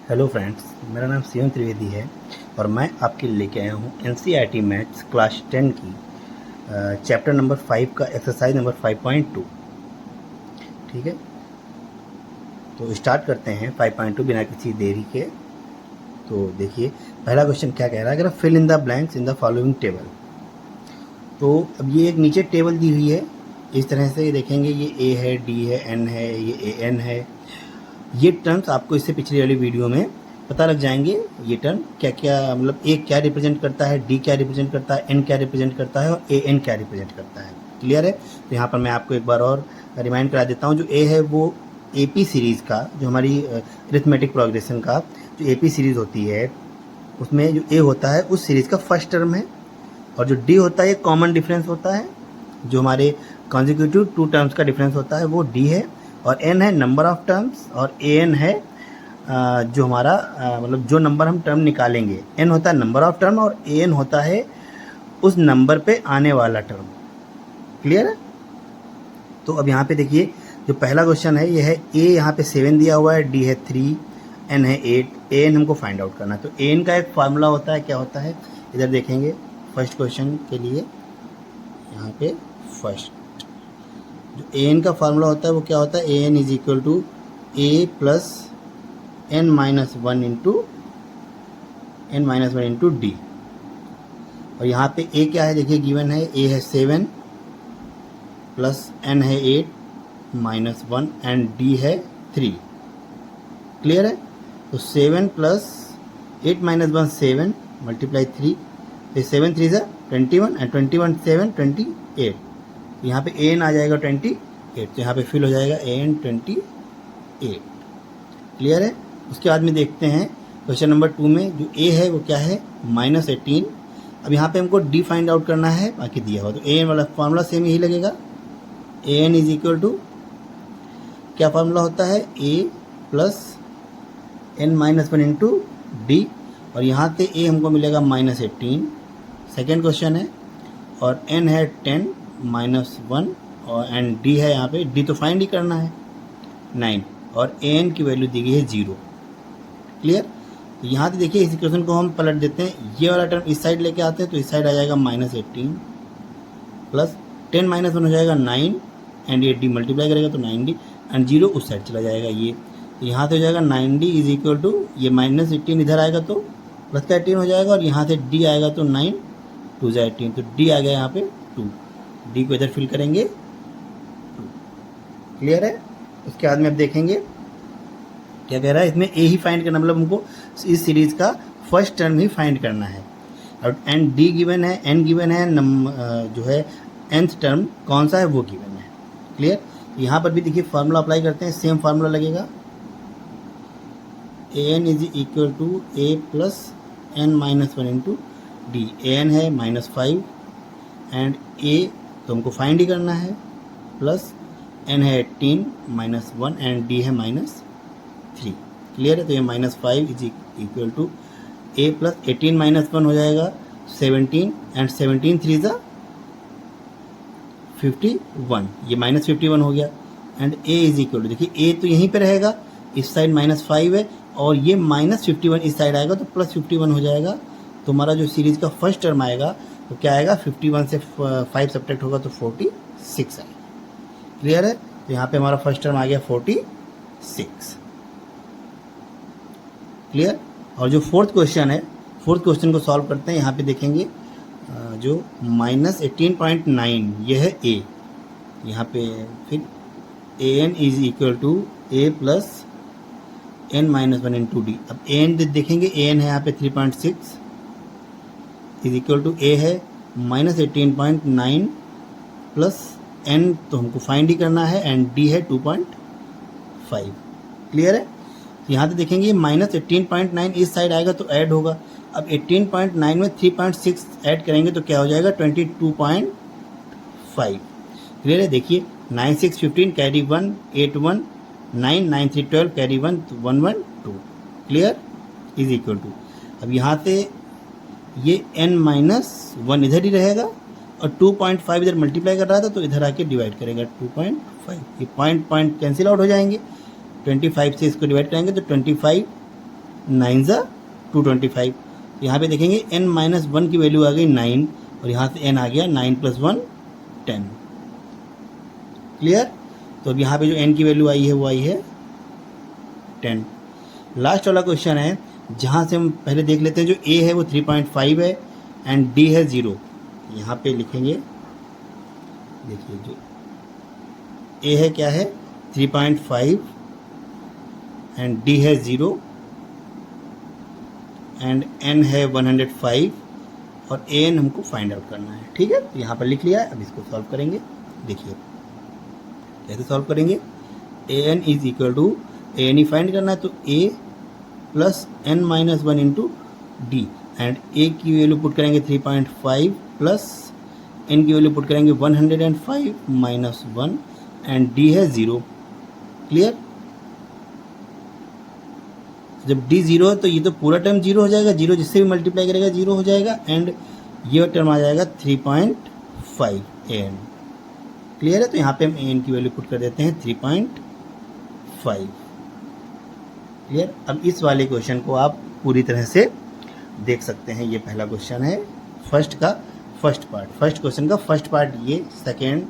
Hello friends, मेरा नाम शिवम त्रिवेदी है और मैं आपके लिए लेके आया हूँ एनसीईआरटी मैथ्स क्लास 10 की चैप्टर नंबर 5 का एक्सरसाइज नंबर 5.2। ठीक है, तो स्टार्ट करते हैं 5.2 बिना किसी देरी के। तो देखिए पहला क्वेश्चन क्या कह रहा है, अगर fill in the blanks in the following table. तो अब ये एक नीचे टेबल दी हुई है, इस तरह से देखेंगे ये ए है, डी है, एन है, ये ए एन है। ये टर्म्स आपको इससे पिछली वाली वीडियो में पता लग जाएंगे। ये टर्म क्या क्या मतलब ए क्या रिप्रेजेंट करता है, डी क्या रिप्रेजेंट करता है, एन क्या रिप्रेजेंट करता है और ए एन क्या रिप्रेजेंट करता है। क्लियर है। तो यहाँ पर मैं आपको एक बार और रिमाइंड करा देता हूँ। जो ए है वो एपी सीरीज़ का, जो हमारी अरिथमेटिक प्रोग्रेशन का जो एपी सीरीज़ होती है उसमें जो ए होता है उस सीरीज़ का फर्स्ट टर्म है, और जो डी होता है ये कॉमन डिफरेंस होता है, जो हमारे कॉन्जिक्यूटिव टू टर्म्स का डिफरेंस होता है वो डी है, और एन है नंबर ऑफ टर्म्स, और ए एन है जो हमारा मतलब जो नंबर हम टर्म निकालेंगे। एन होता है नंबर ऑफ टर्म और ए एन होता है उस नंबर पे आने वाला टर्म। क्लियर है। तो अब यहाँ पे देखिए जो पहला क्वेश्चन है ये है ए यहाँ पे 7 दिया हुआ है, डी है 3, एन है 8, ए एन हमको फाइंड आउट करना है। तो ए एन का एक फार्मूला होता है, क्या होता है इधर देखेंगे फर्स्ट क्वेश्चन के लिए। यहाँ पे फर्स्ट जो ए एन का फार्मूला होता है वो क्या होता है, A N is equal to A plus N minus one into D. और यहाँ पे ए क्या है देखिए गिवन है, ए है 7 प्लस एन है 8 माइनस 1 एंड डी है 3। क्लियर है। तो 7 प्लस 8 माइनस 1 7 मल्टीप्लाई 3, तो 7 3 ज़ा 21 एंड 21 7 28। यहाँ पे ए एन आ जाएगा 28, तो यहाँ पे फिल हो जाएगा ए एन 28। क्लियर है। उसके बाद में देखते हैं क्वेश्चन नंबर 2 में जो ए है वो क्या है -18। अब यहाँ पे हमको डी फाइंड आउट करना है, बाकी दिया हुआ तो ए एन वाला फार्मूला सेम ही लगेगा। A N is equal to क्या फार्मूला होता है, A plus N minus one into D, और यहाँ पे ए हमको मिलेगा -18 सेकेंड क्वेश्चन है, और एन है 10 -1 और एंड डी है यहाँ पे, डी तो फाइंड ही करना है 9, और ए एन की वैल्यू दी गई है 0। क्लियर। तो यहाँ से देखिए इस इक्वेशन को हम पलट देते हैं, ये वाला टर्म इस साइड लेके आते हैं तो इस साइड आ जाएगा -18 प्लस 10 माइनस 1 हो जाएगा 9 एंड ये डी मल्टीप्लाई करेगा तो 9d एंड 0 उस साइड चला जाएगा। ये तो यहाँ से हो जाएगा 9d इज इक्वल टू ये -18 इधर आएगा तो प्लस का 18 हो जाएगा, और यहाँ से d आएगा तो 9 2 ज़ा 18, तो d आ गया यहाँ पे 2, d को इधर फिल करेंगे 2। क्लियर है। उसके बाद में अब देखेंगे क्या कह रहा है, इसमें ए ही फाइंड करना, मतलब हमको इस सीरीज़ का फर्स्ट टर्म ही फाइंड करना है। और एंड डी गिवन है, एन गिवन है, जो है nth टर्म कौन सा है वो गिवन है। क्लियर। यहाँ पर भी देखिए फार्मूला अप्लाई करते हैं, सेम फार्मूला लगेगा, A N is equal to A plus N minus one into D. A N है -5 एंड ए तो हमको फाइंड ही करना है, प्लस एन है 18 -1 एंड डी है -3। क्लियर है। तो ये -5 is equal to A plus 18 minus 1 हो जाएगा 17 एंड 17 3 ज़ा 51, ये -51 हो गया, and A is equal to देखिए ए तो यहीं पे रहेगा, इस साइड -5 है और ये -51 इस साइड आएगा तो +51 हो जाएगा। तो हमारा जो सीरीज़ का फर्स्ट टर्म आएगा तो क्या आएगा, 51 से 5 सब्ट्रैक्ट होगा तो 46 आएगा। क्लियर है। तो यहाँ पे हमारा फर्स्ट टर्म आ गया 46। क्लियर। और जो फोर्थ क्वेश्चन है, फोर्थ क्वेश्चन को सॉल्व करते हैं। यहाँ पे देखेंगे जो -18.9 ये है ए, यहाँ पे फिर A N is equal to A plus N minus one into D. अब ए एन देखेंगे, ए एन है यहाँ पे 3.6 इज इक्वल टू ए है -18.9 प्लस एन तो हमको फाइंड ही करना है एंड डी है 2.5। क्लियर है। यहाँ पे देखेंगे -18.9 इस साइड आएगा तो ऐड होगा, अब 18.9 में 3.6 ऐड करेंगे तो क्या हो जाएगा 22.5। क्लियर है। देखिए 9 6 15 carry 1 8 1 9 9 3 12 carry 1 1 1 2। Clear is equal to, अब यहाँ से ये n-1 इधर ही रहेगा और 2.5 इधर मल्टीप्लाई कर रहा था तो इधर आके डिवाइड करेगा 2.5, ये पॉइंट कैंसिल आउट हो जाएंगे। 25 से इसको डिवाइड करेंगे तो 25 9 ज़ा 225। यहाँ पे देखेंगे n-1 की वैल्यू आ गई 9 और यहाँ से n आ गया 9 + 1 10। क्लियर। तो अब यहाँ पे जो n की वैल्यू आई है वो आई है 10। लास्ट वाला क्वेश्चन है जहाँ से हम पहले देख लेते हैं। जो a है वो 3.5 है एंड d है 0। यहाँ पे लिखेंगे, देखिए जो a है क्या है 3.5 एंड d है 0 एंड n है 105 और an हमको फाइंड आउट करना है। ठीक है, तो यहाँ पर लिख लिया है। अब इसको सॉल्व करेंगे। देखिए कैसे सॉल्व करेंगे। an is equal to an ही फाइंड करना है, तो a plus n-1 into D and a की वैल्यू पुट करेंगे 3.5 प्लस n की वैल्यू पुट करेंगे 105 माइनस 1 एंड d है 0। क्लियर। जब d 0 है तो ये तो पूरा टर्म 0 हो जाएगा, 0 जिससे भी मल्टीप्लाई करेगा 0 हो जाएगा एंड ये टर्म आ जाएगा 3.5 an। क्लियर है। तो यहाँ पे हम an की वैल्यू पुट कर देते हैं 3.5। क्लियर। अब इस वाले क्वेश्चन को आप पूरी तरह से देख सकते हैं। ये पहला क्वेश्चन है फर्स्ट पार्ट, फर्स्ट क्वेश्चन का फर्स्ट पार्ट, ये second,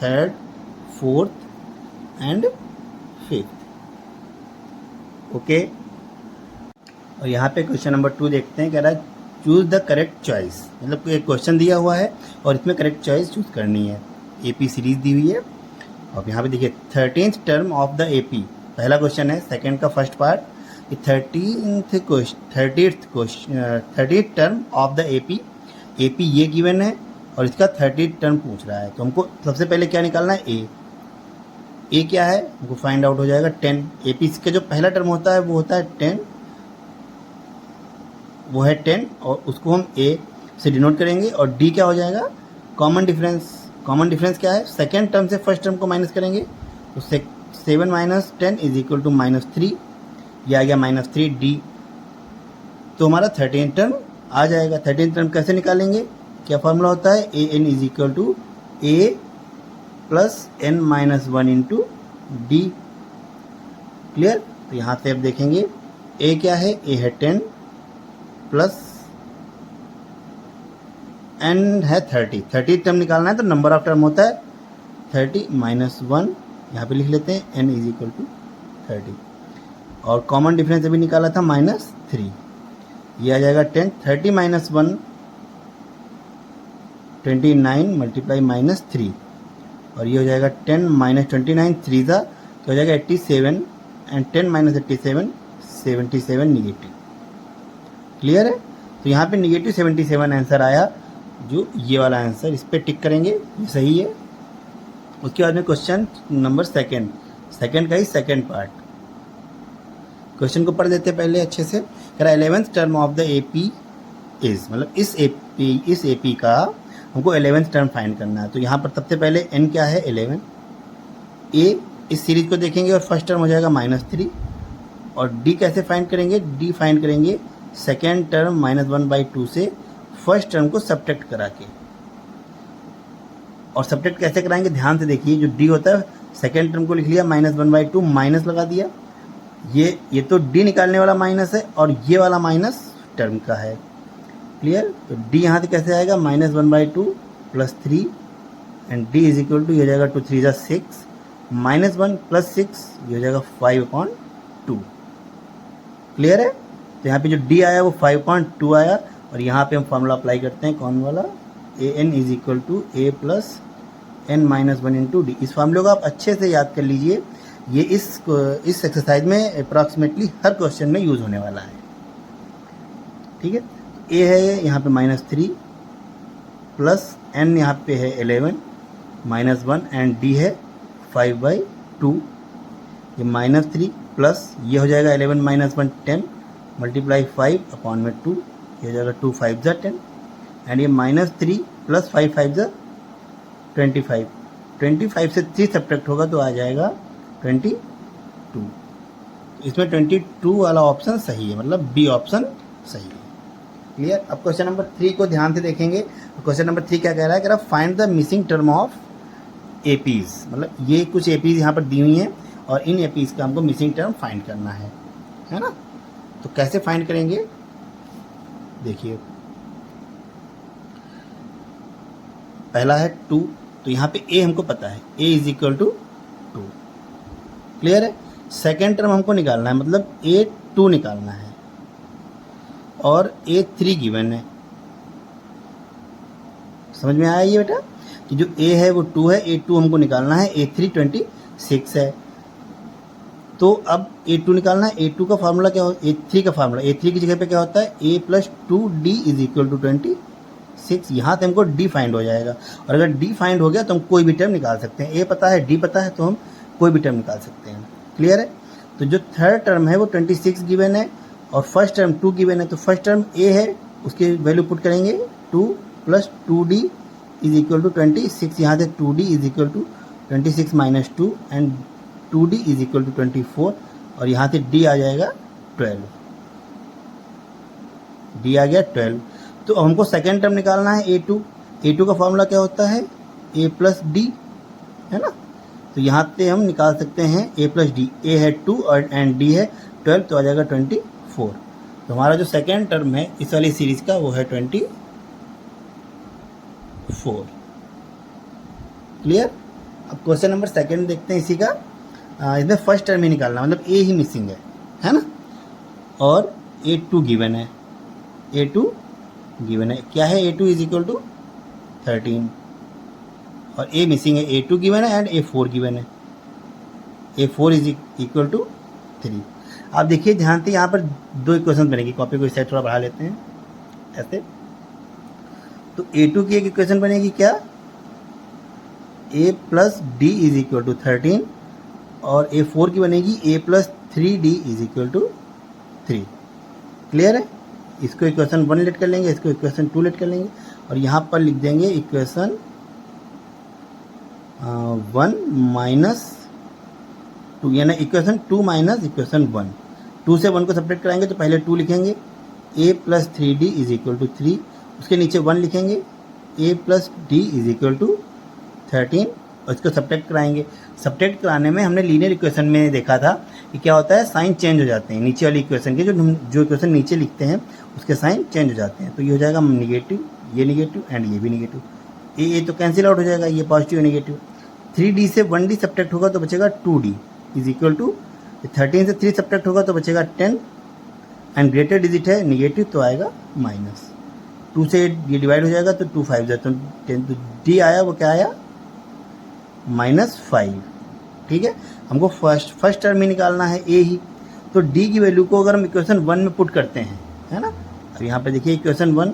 third, fourth and fifth. Okay. और यहाँ पे क्वेश्चन नंबर 2 देखते हैं। कह रहा है चूज द करेक्ट चॉइस। मतलब एक क्वेश्चन दिया हुआ है और इसमें करेक्ट चॉइस चूज करनी है। एपी सीरीज दी हुई है और यहाँ पे देखिए 13th term of the AP, पहला क्वेश्चन है। सेकंड का first part, 30th term of the AP ये गिवन है और इसका 30th टर्म पूछ रहा है। तो हमको सबसे पहले क्या निकालना है, ए क्या है हमको फाइंड आउट हो जाएगा 10। एपी का जो पहला टर्म होता है वो होता है 10, वो है 10 और उसको हम ए से डिनोट करेंगे। और डी क्या हो जाएगा, कॉमन डिफरेंस क्या है, सेकेंड टर्म से फर्स्ट टर्म को माइनस करेंगे तो 7 माइनस 10 इज इक्वल टू -3, ये आ गया -3 डी। तो हमारा 13 टर्म आ जाएगा। 13 टर्म कैसे निकालेंगे, क्या फॉर्मूला होता है, A N is equal to A plus n-1 into D. Clear. तो यहाँ से अब देखेंगे ए क्या है, ए है 10 प्लस n है 30 टर्म निकालना है तो नंबर ऑफ टर्म होता है 30 माइनस 1, यहाँ पे लिख लेते हैं n इज इक्वल टू 30 और कॉमन डिफरेंस अभी निकाला था -3, ये आ जाएगा 10। 30 माइनस 1 29 मल्टीप्लाई -3 और ये हो जाएगा 10 माइनस 29 3 ज़ा तो हो जाएगा 87 एंड 10 माइनस 87 77 निगेटिव। क्लियर है। तो यहाँ पे निगेटिव 77 आंसर आया, जो ये वाला आंसर, इस पर टिक करेंगे, ये सही है। उसके बाद में क्वेश्चन नंबर सेकंड का ही सेकंड पार्ट, क्वेश्चन को पढ़ देते हैं पहले अच्छे से। कह रहा 11th term of the AP is, मतलब इस एपी का हमको 11th टर्म फाइंड करना है। तो यहाँ पर सबसे पहले n क्या है 11, ए इस सीरीज को देखेंगे और फर्स्ट टर्म हो जाएगा -3 और d कैसे फाइंड करेंगे, d फाइंड करेंगे सेकेंड टर्म -1/2 से फर्स्ट टर्म को सब्ट्रैक्ट करा के। और सब्ट्रैक्ट कैसे कराएंगे, ध्यान से देखिए। जो d होता है सेकेंड टर्म को लिख लिया -1/2 माइनस लगा दिया, ये तो d निकालने वाला माइनस है और ये वाला माइनस टर्म का है। क्लियर। तो d यहाँ से कैसे आएगा, -1/2 plus 3 and d is equal to, ये हो जाएगा 2 3 6 -1 प्लस 6, ये हो जाएगा 5/2। क्लियर है। तो यहाँ पे जो d आया वो 5.2 आया और यहाँ पे हम फॉर्मूला अप्लाई करते हैं, कौन वाला, A N is equal to A plus n-1 into D. इस फॉर्मूले को आप अच्छे से याद कर लीजिए, ये इस एक्सरसाइज में अप्रॉक्सीमेटली हर क्वेश्चन में यूज होने वाला है। ठीक है। ए है यहाँ पे -3 प्लस n यहाँ पे है 11 -1 एंड d है 5/2। ये -3 प्लस ये हो जाएगा 11 - 1 10 मल्टीप्लाई 5/2, ये हो जाएगा 2 5 ज़ा 10 एंड ये -3 प्लस 5 5 ज़ा 25 से 3 सब्ट्रैक्ट होगा तो आ जाएगा 22। इसमें 22 वाला ऑप्शन सही है, मतलब बी ऑप्शन सही है। क्लियर। अब क्वेश्चन नंबर 3 को ध्यान से देखेंगे। क्वेश्चन नंबर 3 क्या कह रहा है, कह रहा find the missing term of APs. मतलब ये कुछ एपीज यहाँ पर दी हुई हैं और इन एपीज का हमको मिसिंग टर्म फाइंड करना है ना। तो कैसे फाइंड करेंगे, देखिए पहला है 2, तो यहाँ पे a हमको पता है, a is equal to 2, clear है। सेकेंड टर्म हमको निकालना है, मतलब a2 निकालना है और a3 गिवन है। समझ में आया ये बेटा कि जो a है वो 2 है, a2 हमको निकालना है, a3 26 है। तो अब a2 निकालना है, a2 का फार्मूला क्या हो, a3 का फार्मूला, a3 की जगह पे क्या होता है, a plus 2d is equal to 26। यहाँ से हमको d फाइंड हो जाएगा, और अगर d फाइंड हो गया तो हम कोई भी टर्म निकाल सकते हैं। a पता है, d पता है, तो हम कोई भी टर्म निकाल सकते हैं, क्लियर है। तो जो थर्ड टर्म है वो 26 गिवन है और फर्स्ट टर्म 2 गिवन है, तो फर्स्ट टर्म a है, उसकी वैल्यू पुट करेंगे 2 plus 2d is equal to 26। यहाँ से 2d is equal to 26 minus 2 and 2d is equal to 24, और यहाँ से d आ जाएगा 12, d आ गया 12। तो हमको सेकेंड टर्म निकालना है a2 का फॉर्मूला क्या होता है, a प्लस डी, है ना। तो यहाँ से हम निकाल सकते हैं a प्लस डी, a है 2 और एंड d है 12, तो आ जाएगा 24। तो हमारा जो सेकेंड टर्म है इस वाली सीरीज का वो है 24, क्लियर। अब क्वेश्चन नंबर सेकेंड देखते हैं इसी का। इसमें फर्स्ट टर्म ही निकालना, मतलब a ही मिसिंग है ना, और a2 गिवन है, a2 गिवन है, क्या है, a2 इज इक्वल टू 13 और a मिसिंग है, a2 गिवन है एंड a4 गिवन है, a4 इज इक्वल टू 3। आप देखिए ध्यान से, यहाँ पर दो इक्वेशन बनेगी, कॉपी को इस साइड थोड़ा बढ़ा लेते हैं ऐसे। तो a2 की एक इक्वेशन बनेगी क्या, a plus D is equal to 13, और a4 की बनेगी a plus 3d is equal to 3, clear है। इसको इक्वेशन 1 लेट कर लेंगे, इसको इक्वेशन 2 लेट कर लेंगे, और यहाँ पर लिख देंगे इक्वेशन 1 माइनस 2, यानी इक्वेशन 2 माइनस इक्वेशन 1। 2 से 1 को सब्ट्रैक्ट कराएंगे तो पहले 2 लिखेंगे, a plus 3d is equal to 3, उसके नीचे 1 लिखेंगे, a plus d is equal to 13, और इसको सब्ट्रैक्ट कराएंगे। सब्ट्रैक्ट कराने में हमने लीनियर इक्वेशन में देखा था कि क्या होता है, साइन चेंज हो जाते हैं, नीचे वाली इक्वेशन के जो इक्वेशन नीचे लिखते हैं उसके साइन चेंज हो जाते हैं। तो ये हो जाएगा निगेटिव, ये निगेटिव एंड ये भी निगेटिव, ये तो कैंसिल आउट हो जाएगा, ये पॉजिटिव निगेटिव। 3d से 1d सब्ट्रैक्ट होगा तो बचेगा 2d इज इक्वल टू 13 से 3 सब्ट्रैक्ट होगा तो बचेगा 10 एंड ग्रेटर डिजिट है नेगेटिव, तो आएगा माइनस। 2 से ये डिवाइड हो जाएगा तो 2 5 जाता है 10, तो d आया वो क्या आया, -5, ठीक है। हमको फर्स्ट टर्म ही निकालना है a ही, तो d की वैल्यू को अगर हम इक्वेशन 1 में पुट करते हैं, है ना। अब यहाँ पे देखिए equation 1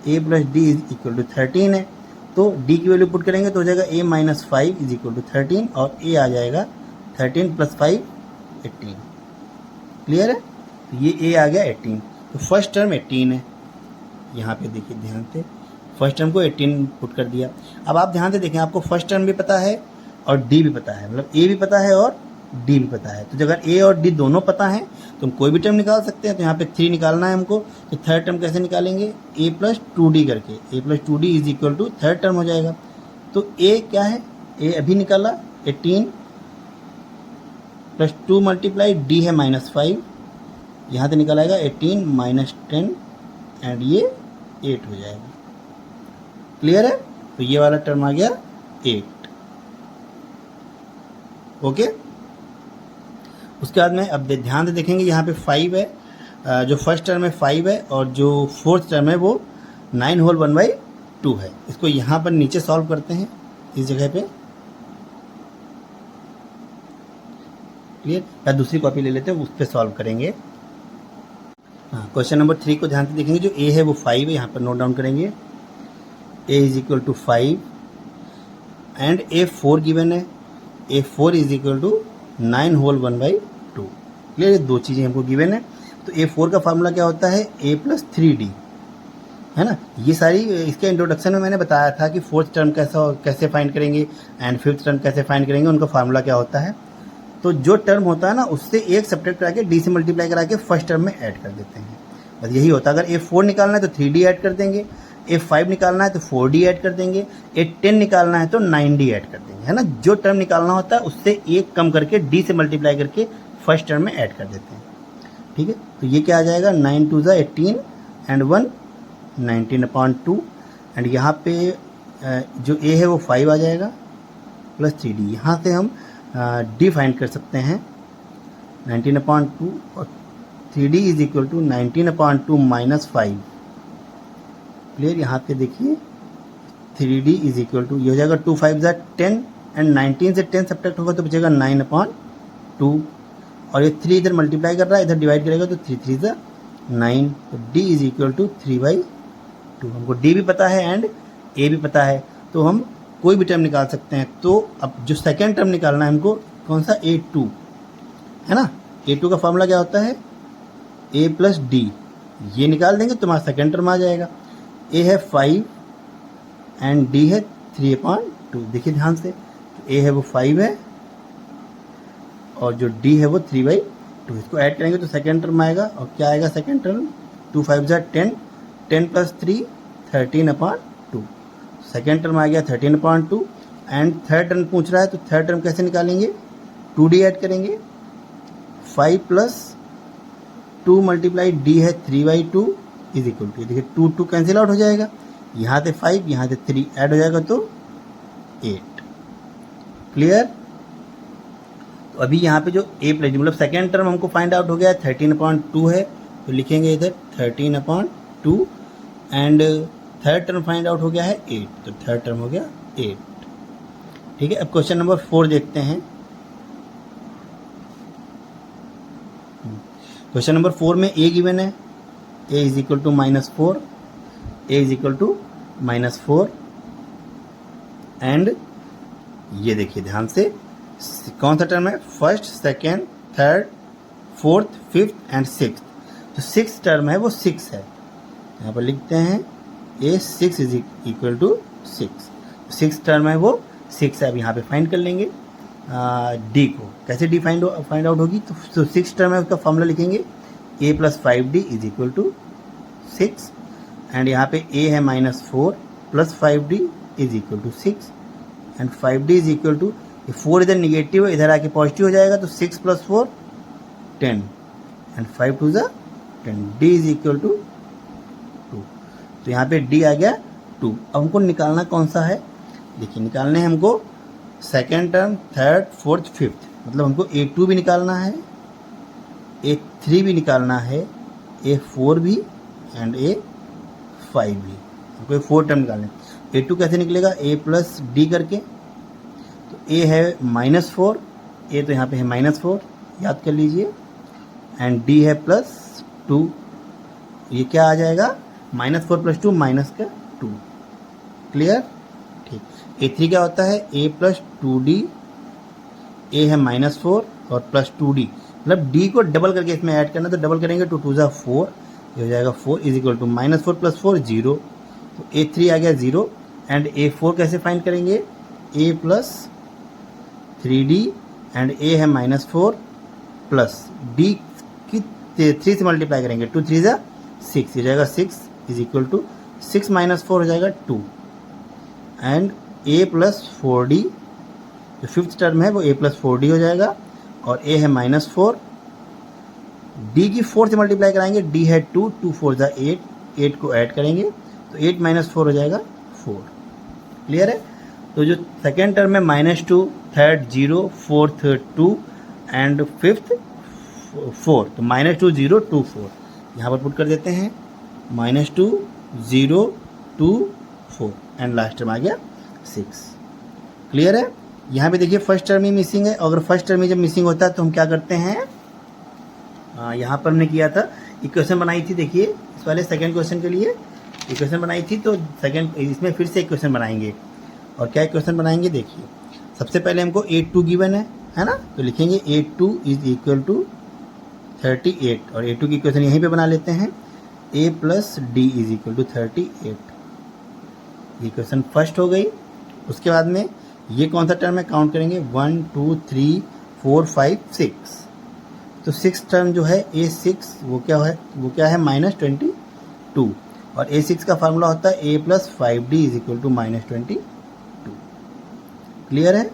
a plus D is equal to 13 है, तो d की वैल्यू पुट करेंगे तो हो जाएगा a minus 5 is equal to 13, और a आ जाएगा 13 प्लस 5 18, क्लियर है। तो ये a आ गया 18, तो फर्स्ट टर्म 18 है। यहाँ पे देखिए ध्यान से, फर्स्ट टर्म को 18 पुट कर दिया। अब आप ध्यान से देखें, आपको फर्स्ट टर्म भी पता है और डी भी पता है, मतलब a भी पता है और डी भी पता है। तो अगर a और डी दोनों पता है तो हम कोई भी टर्म निकाल सकते हैं। तो यहाँ पे 3 निकालना है हमको, तो थर्ड टर्म कैसे निकालेंगे, a प्लस 2d करके, a plus 2d is equal to third term हो जाएगा। तो a क्या है, a अभी निकाला 18 प्लस 2 मल्टीप्लाई d है -5, यहाँ से निकल आएगा 18 माइनस 10 एंड ये 8 हो जाएगा, क्लियर है। तो ये वाला टर्म आ गया 8, ओके। उसके बाद में अब ध्यान से देखेंगे, यहाँ पे 5 है, जो फर्स्ट टर्म है 5 है, और जो फोर्थ टर्म है वो 9 होल 1/2 है। इसको यहाँ पर नीचे सॉल्व करते हैं इस जगह पे, क्लियर। या दूसरी कॉपी ले लेते हैं, उस पर सॉल्व करेंगे। हाँ, क्वेश्चन नंबर 3 को ध्यान से देखेंगे, जो a है वो 5 है, यहाँ पर नोट डाउन करेंगे, a is equal to 5 and a4 given है, a4 is equal to 9 whole 1/2, clear. ये दो चीज़ें हमको गिवन है। तो a4 का फार्मूला क्या होता है, a प्लस 3d, है ना। ये सारी इसके इंट्रोडक्शन में मैंने बताया था कि फोर्थ टर्म कैसे फाइंड करेंगे एंड फिफ्थ टर्म कैसे फाइंड करेंगे, उनका फार्मूला क्या होता है। तो जो टर्म होता है ना, उससे एक सब्ट्रैक्ट करा के डी से मल्टीप्लाई करा के फर्स्ट टर्म में ऐड कर देते हैं, बस यही होता है। अगर a4 निकालना है तो 3d ऐड कर देंगे, a5 निकालना है तो 4d ऐड कर देंगे, a10 निकालना है तो 9d ऐड कर देंगे, है ना। जो टर्म निकालना होता है उससे एक कम करके d से मल्टीप्लाई करके फर्स्ट टर्म में ऐड कर देते हैं, ठीक है, तो ये क्या आ जाएगा 9 2 ज़ा 18 एंड 1 19/2 एंड यहाँ पे जो a है वो 5 आ जाएगा प्लस 3d। यहाँ से हम d फाइंड कर सकते हैं 19/2 और 3d is equal to 19/2 minus 5। Clear, यहाँ पे देखिए 3d इज इक्वल टू ये हो जाएगा 2 5 ज़ा 10 एंड 19 से 10 सब्ट्रैक्ट होगा तो बचेगा 9/2 और ये 3 इधर मल्टीप्लाई कर रहा है, इधर डिवाइड करेगा तो 3 3 ज़ा 9, तो d इज इक्वल टू 3/2। हमको d भी पता है एंड a भी पता है, तो हम कोई भी टर्म निकाल सकते हैं। तो अब जो सेकेंड टर्म निकालना है हमको कौन सा, a2 है ना। a2 का फॉर्मूला क्या होता है, a प्लस डी, ये निकाल देंगे तो हमारा सेकेंड टर्म आ जाएगा। a है 5 एंड d है 3/2। देखिए ध्यान से, तो a है वो 5 है और जो d है वो 3/2। इसको ऐड करेंगे तो सेकेंड टर्म आएगा, और क्या आएगा सेकेंड टर्म, 2 5 ज़ा 10, 10 प्लस 3 13/2। सेकेंड टर्म आ गया 13/2 एंड थर्ड टर्म पूछ रहा है, तो थर्ड टर्म कैसे निकालेंगे, 2d ऐड करेंगे, 5 प्लस 2 मल्टीप्लाई d है 3/2 इज इक्वल टू, देखिए 2 2 कैंसिल आउट हो जाएगा, यहाँ से 5 यहाँ से 3 ऐड हो जाएगा तो 8। क्लियर, तो अभी यहाँ पे जो a प्लस मतलब सेकेंड टर्म हमको फाइंड आउट हो गया 13/2 है, तो लिखेंगे इधर 13/2 and third term find out हो गया है 8, तो थर्ड टर्म हो गया 8। ठीक है, अब क्वेश्चन नंबर 4 देखते हैं। क्वेश्चन नंबर 4 में a गिवन है, a is equal to -4, a is equal to -4 and ये देखिए ध्यान से कौन सा टर्म है, first second third fourth fifth and six. जो सिक्स टर्म है वो 6 है, यहाँ पर लिखते हैं a6 is equal to 6। Six term है वो 6 है। अब यहाँ पे फाइंड कर लेंगे d को, कैसे d फाइंड आउट होगी, तो 6 टर्म है उसका फॉर्मूला लिखेंगे a plus 5d is equal to 6 and यहाँ पे a है -4 plus 5d is equal to 6 and 5d is equal to, 4 इधर निगेटिव है, इधर आके पॉजिटिव हो जाएगा, तो 6 प्लस 4 10 एंड 5 2 ज़ा 10, d इज इक्वल टू 2। तो यहाँ पे d आ गया 2। अब हमको निकालना कौन सा है, देखिए निकालने हैं हमको second term third fourth fifth, मतलब हमको a2 भी निकालना है, a3 भी निकालना है, a4 भी एंड a5 भी, हमको 4 टर्म निकालने हैं। a2 कैसे निकलेगा, a प्लस डी करके, तो a है -4, a तो यहाँ पे है -4 याद कर लीजिए एंड d है +2, ये क्या आ जाएगा -4 + 2 -2। क्लियर, ठीक। a3 क्या होता है, a प्लस 2d, a है -4 और प्लस 2d, मतलब d को डबल करके इसमें ऐड करना, तो डबल करेंगे तो 2 ज़ा 4, ये हो जाएगा 4 इज इक्वल टू -4 + 4 0, तो a3 आ गया 0 एंड a4 कैसे फाइंड करेंगे, a plus 3d and a है -4 प्लस d की 3 से मल्टीप्लाई करेंगे, 2 3 ज़ा 6, ये जाएगा 6 इज इक्वल टू 6 - 4 हो जाएगा 2 एंड a प्लस 4d, जो फिफ्थ टर्म है वो a प्लस 4d हो जाएगा और a है -4, d की 4 से मल्टीप्लाई कराएंगे, d है 2 2 4 ज़ा 8, 8 को ऐड करेंगे तो 8 - 4 हो जाएगा 4। क्लियर है, तो जो सेकेंड टर्म है -2, थर्ड 0, फोर्थ 2 एंड फिफ्थ 4, तो -2 0 2 4 यहाँ पर पुट कर देते हैं, -2 0 2 4 एंड लास्ट टर्म आ गया 6। क्लियर है, यहाँ पे देखिए फर्स्ट टर्म ही मिसिंग है, अगर फर्स्ट टर्म ही जब मिसिंग होता है तो हम क्या करते हैं, यहाँ पर हमने किया था इक्वेशन बनाई थी, देखिए इस वाले सेकेंड क्वेश्चन के लिए इक्वेशन बनाई थी, तो सेकेंड इसमें फिर से इक्वेशन बनाएंगे। और क्या इक्वेशन बनाएंगे, देखिए सबसे पहले हमको a2 गिवन है ना, तो लिखेंगे a2 इज इक्वल टू 38 और a2 की इक्वेशन यहीं पे बना लेते हैं, a plus D is equal to 38, equation first हो गई। उसके बाद में ये कौन सा टर्म है, काउंट करेंगे 1 2 3 4 5 6, तो 6 टर्म जो है a6 वो क्या है -22 और a6 का फार्मूला होता है a plus 5d is equal to -22। Clear है,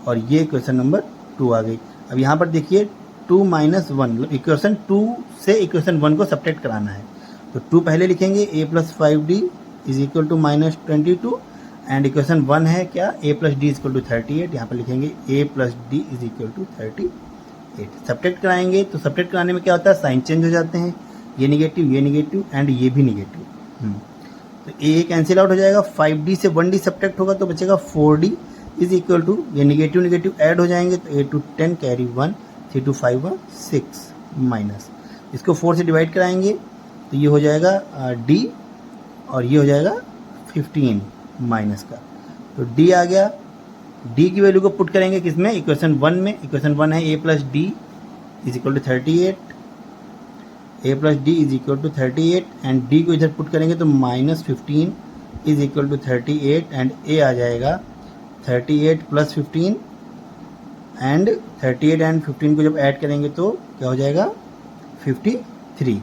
और ये क्वेश्चन नंबर 2 आ गई। अब यहाँ पर देखिए 2 माइनस 1, मतलब इक्वेशन 2 से इक्वेशन 1 को सब्ट्रैक्ट कराना है। तो 2 पहले लिखेंगे, a plus 5d is equal to minus 22, and equation 1 है क्या, a plus D is equal to 38, यहाँ पर लिखेंगे a plus D is equal to 38। Subtract कराएंगे तो सब्ट्रैक्ट कराने में क्या होता है, साइन चेंज हो जाते हैं, ये निगेटिव एंड ये भी निगेटिव। तो a कैंसिल आउट हो जाएगा, 5d से 1d सब्ट्रैक्ट होगा तो बचेगा 4d इज इक्वल टू, ये निगेटिव ऐड हो जाएंगे तो 8 to 10 कैरी 1, 3 to 5 6 माइनस, इसको 4 से डिवाइड कराएंगे तो ये हो जाएगा d, और ये हो जाएगा 15 माइनस का, तो d आ गया। d की वैल्यू को पुट करेंगे किसमें, इक्वेशन 1 में। इक्वेशन 1 है a plus D is equal to 38, a plus D is equal to 38, and d को इधर पुट करेंगे तो minus 15 is equal to 38, and a आ जाएगा 38 प्लस 15, एंड 38 एंड 15 को जब ऐड करेंगे तो क्या हो जाएगा 53,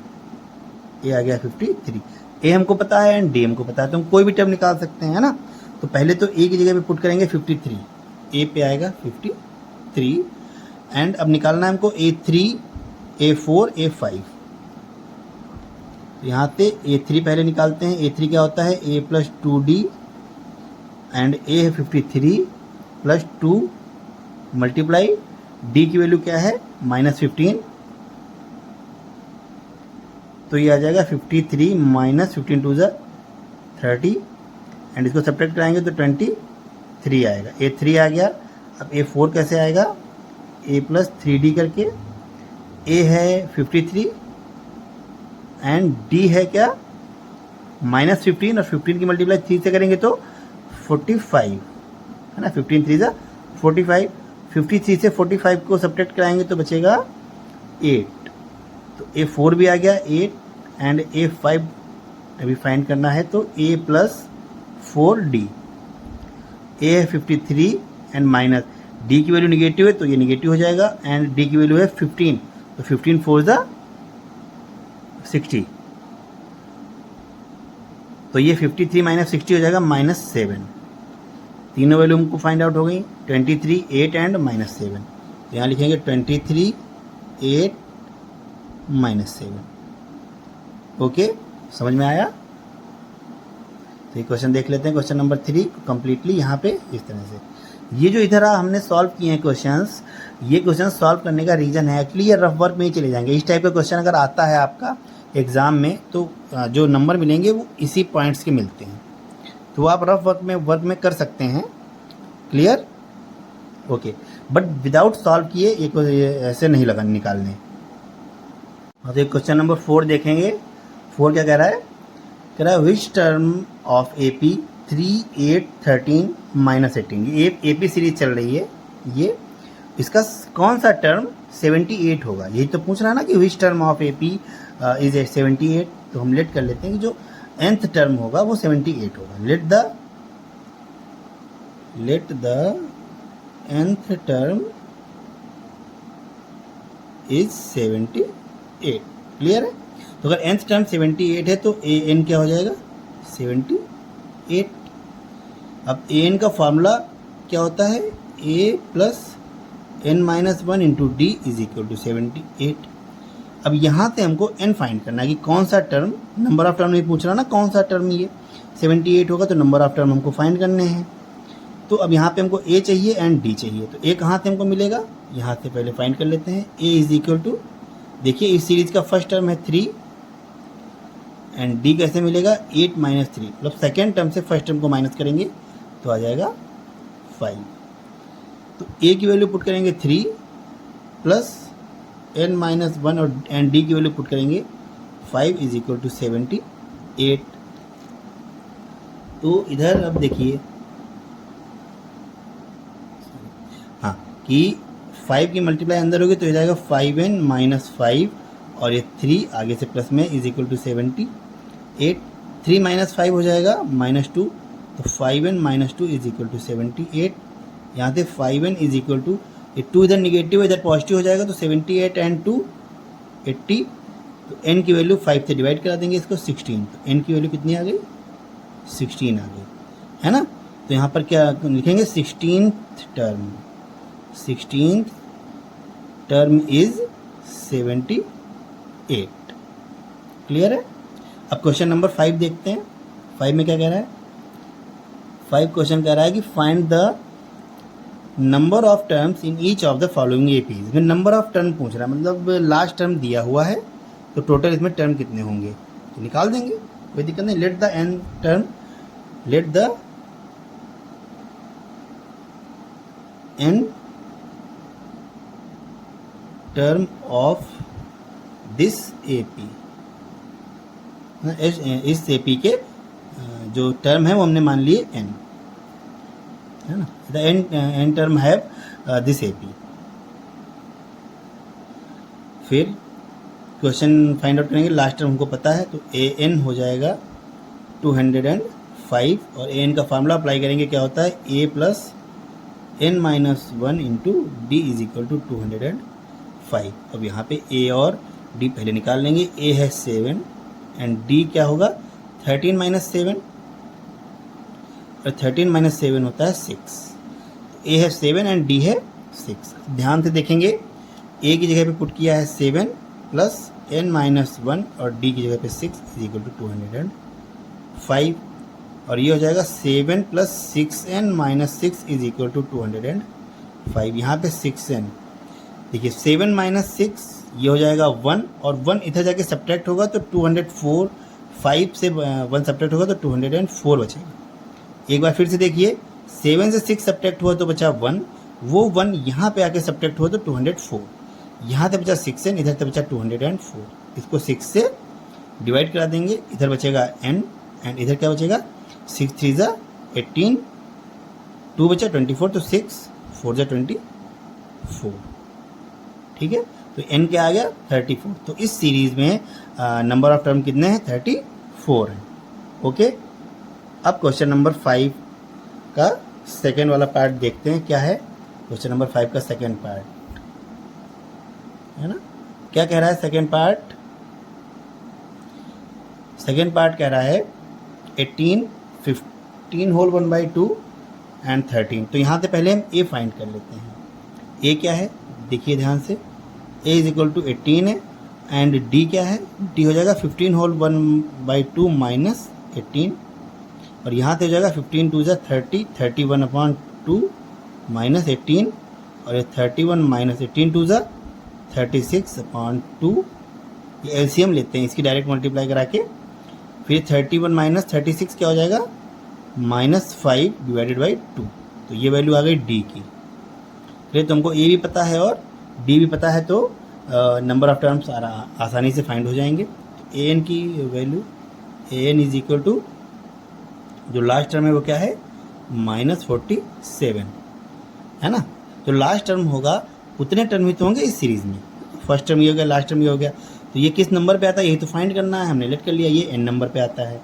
a आ गया 53। a हमको पता है एंड d हमको पता है, तो हम कोई भी टर्म निकाल सकते हैं, है ना। तो पहले तो a की जगह पे पुट करेंगे 53, a पे आएगा 53, एंड अब निकालना है हमको a3, a4, a5। तो यहाँ पे a3 पहले निकालते हैं, a3 क्या होता है, a plus 2d, and a है 53 प्लस 2 मल्टीप्लाई d की वैल्यू क्या है माइनस 15, तो ये आ जाएगा 53 माइनस 15 टू ज़ा 30, एंड इसको सब्ट्रैक्ट कराएंगे तो 23 आएगा, a3 आ गया। अब a4 कैसे आएगा, a प्लस 3d करके, a है 53 एंड d है क्या माइनस 15, और 15 की मल्टीप्लाई 3 से करेंगे तो 45, है ना, 15 3 ज़ा 45, 53 से 45 को सब्ट्रैक्ट कराएंगे तो बचेगा 8, तो a4 भी आ गया 8, एंड a5 अभी फाइंड करना है तो a प्लस 4d, a है 53 एंड माइनस d की वैल्यू निगेटिव है तो ये निगेटिव हो जाएगा, एंड d की वैल्यू है 15, तो 15 4 ज़ा 60, तो ये 53 माइनस 60 हो जाएगा माइनस 7। तीनों वैल्यू हमको फाइंड आउट हो गई, 23, 8 एंड माइनस 7। तो यहाँ लिखेंगे 23, 8 माइनस 7। ओके, समझ में आया। तो ये क्वेश्चन देख लेते हैं, क्वेश्चन नंबर 3 कंप्लीटली यहाँ पे इस तरह से। ये जो इधर हमने सॉल्व किए हैं क्वेश्चंस, ये क्वेश्चन सॉल्व करने का रीज़न है एक्चुअली ये रफ वर्क में ही चले जाएंगे। इस टाइप का क्वेश्चन अगर आता है आपका एग्ज़ाम में तो जो नंबर मिलेंगे वो इसी पॉइंट्स के मिलते हैं, तो आप रफ वर्क में कर सकते हैं। Clear, okay, but without solve किए ये ऐसे नहीं लगा निकालने। तो एक क्वेश्चन नंबर 4 देखेंगे। 4 क्या कह रहा है which term of AP 3, 8, 13 minus 18, ये AP सीरीज चल रही है, ये इसका कौन सा टर्म 78 होगा, यही तो पूछ रहा है ना कि which term of AP is 78। तो हम लेट कर लेते हैं कि जो nth टर्म होगा वो 78 होगा। Let the nth term is 78। Clear है, तो अगर nth टर्म 78 है तो an क्या हो जाएगा 78। अब an का फॉर्मूला क्या होता है, a plus n minus 1 into D is equal to 78। अब यहाँ से हमको n फाइंड करना है कि कौन सा टर्म, नंबर ऑफ टर्म नहीं पूछ रहा ना, कौन सा टर्म ये 78 होगा, तो नंबर ऑफ टर्म हमको फाइंड करने हैं। तो अब यहाँ पे हमको a चाहिए एंड d चाहिए, तो a कहाँ से हमको मिलेगा, यहाँ से पहले फाइंड कर लेते हैं। a इज इक्वल टू, देखिए इस सीरीज का फर्स्ट टर्म है 3 एंड d कैसे मिलेगा 8 माइनस 3, मतलब सेकेंड टर्म से फर्स्ट टर्म को माइनस करेंगे तो आ जाएगा 5। तो a की वैल्यू पुट करेंगे 3 प्लस n माइनस 1 और एंड d की वैल्यू पुट करेंगे 5 इज इक्वल टू 78। तो इधर अब देखिए हाँ कि 5 की मल्टीप्लाई अंदर होगी तो हो जाएगा 5n माइनस 5 और ये 3 आगे से प्लस में इज इक्वल टू 78। 3 माइनस 5 हो जाएगा माइनस 2, तो 5n minus 2 is equal to 78। यहाँ से 5n इज इक्वल टू, ये 2 इधर निगेटिव है इधर पॉजिटिव हो जाएगा, तो 78 एंड 2 80, तो n की वैल्यू 5 से डिवाइड करा देंगे इसको 16, तो n की वैल्यू कितनी आ गई 16 आ गई, है ना। तो यहाँ पर क्या लिखेंगे 16th टर्म इज 78। क्लियर है। अब क्वेश्चन नंबर 5 देखते हैं। 5 में क्या कह रहा है? 5 क्वेश्चन कह रहा है कि find the number of terms in each of the following AP. इसमें नंबर ऑफ टर्म पूछ रहा है, मतलब लास्ट टर्म दिया हुआ है तो टोटल इसमें टर्म कितने होंगे तो निकाल देंगे, कोई दिक्कत नहीं। Let the N term, let the N term of this AP, इस एपी के जो टर्म है वो हमने मान लिए एन, है ना। The N term have this AP. फिर क्वेश्चन फाइंड आउट करेंगे। लास्ट टर्म हमको पता है तो ए एन हो जाएगा 205 और ए एन का फार्मूला अप्लाई करेंगे, क्या होता है A plus N minus 1 into D is equal to 205। अब यहाँ पे ए और डी पहले निकाल लेंगे। ए है 7 एंड डी क्या होगा 13 माइनस 7 और 13 माइनस 7 होता है 6। ए है 7 एंड डी है 6। ध्यान से देखेंगे, ए की जगह पे पुट किया है 7 प्लस एन माइनस 1 और डी की जगह पे 6 इज इक्वल टू 205 और ये हो जाएगा 7 plus 6n minus 6 is equal to 205। यहाँ पे 6n देखिए 7 माइनस 6 ये हो जाएगा 1 और 1 इधर जाके सब्ट्रैक्ट होगा तो 204, 5 से 1 सब्ट्रैक्ट होगा तो 204 बचेगा। एक बार फिर से देखिए 7 से 6 सब्ट्रैक्ट हुआ तो बचा 1, वो 1 यहाँ पे आके सब्ट्रैक्ट हुआ तो 204, यहाँ से बचा 6n, इधर से बचा 204। इसको 6 से डिवाइड करा देंगे, इधर बचेगा n एंड इधर क्या बचेगा 6 3 ज़ा 18, 2 बचा 24 तो 6 4 ज़ा 24। ठीक है, तो n क्या आ गया 34। तो इस सीरीज में नंबर ऑफ टर्म कितने हैं 34 हैं। ओके, अब क्वेश्चन नंबर 5 का सेकेंड वाला पार्ट देखते हैं क्या है। क्वेश्चन नंबर 5 का सेकेंड पार्ट है ना, क्या कह रहा है सेकेंड पार्ट? सेकेंड पार्ट कह रहा है 18, 15 होल 1/2 एंड 13। तो यहाँ से पहले हम ए फाइंड कर लेते हैं। ए क्या है देखिए ध्यान से, ए इज इक्वल टू 18 है एंड डी क्या है, डी हो जाएगा 15 होल 1/2 माइनस 18 और यहाँ से हो जाएगा 15 2 ज़ा 30, 31/2 माइनस 18 और ये 31 माइनस 18 2 ज़ा 36/2। ये एलसीएम लेते हैं इसकी डायरेक्ट मल्टीप्लाई करा के। फिर 31 माइनस 36 क्या हो जाएगा -5 डिवाइडेड बाई 2। तो ये वैल्यू आ गई डी की। फिर तुमको ए भी पता है और डी भी पता है तो नंबर ऑफ टर्म्स आसानी से फाइंड हो जाएंगे। तो ए एन की value A N is equal to जो लास्ट टर्म है वो क्या है -47 है ना। तो लास्ट टर्म होगा उतने टर्म ही तो होंगे इस सीरीज में, फर्स्ट टर्म ये हो गया लास्ट टर्म ये हो गया, तो ये किस नंबर पे आता है यही तो फाइंड करना है। हमने लेट कर लिया ये एन नंबर पे आता है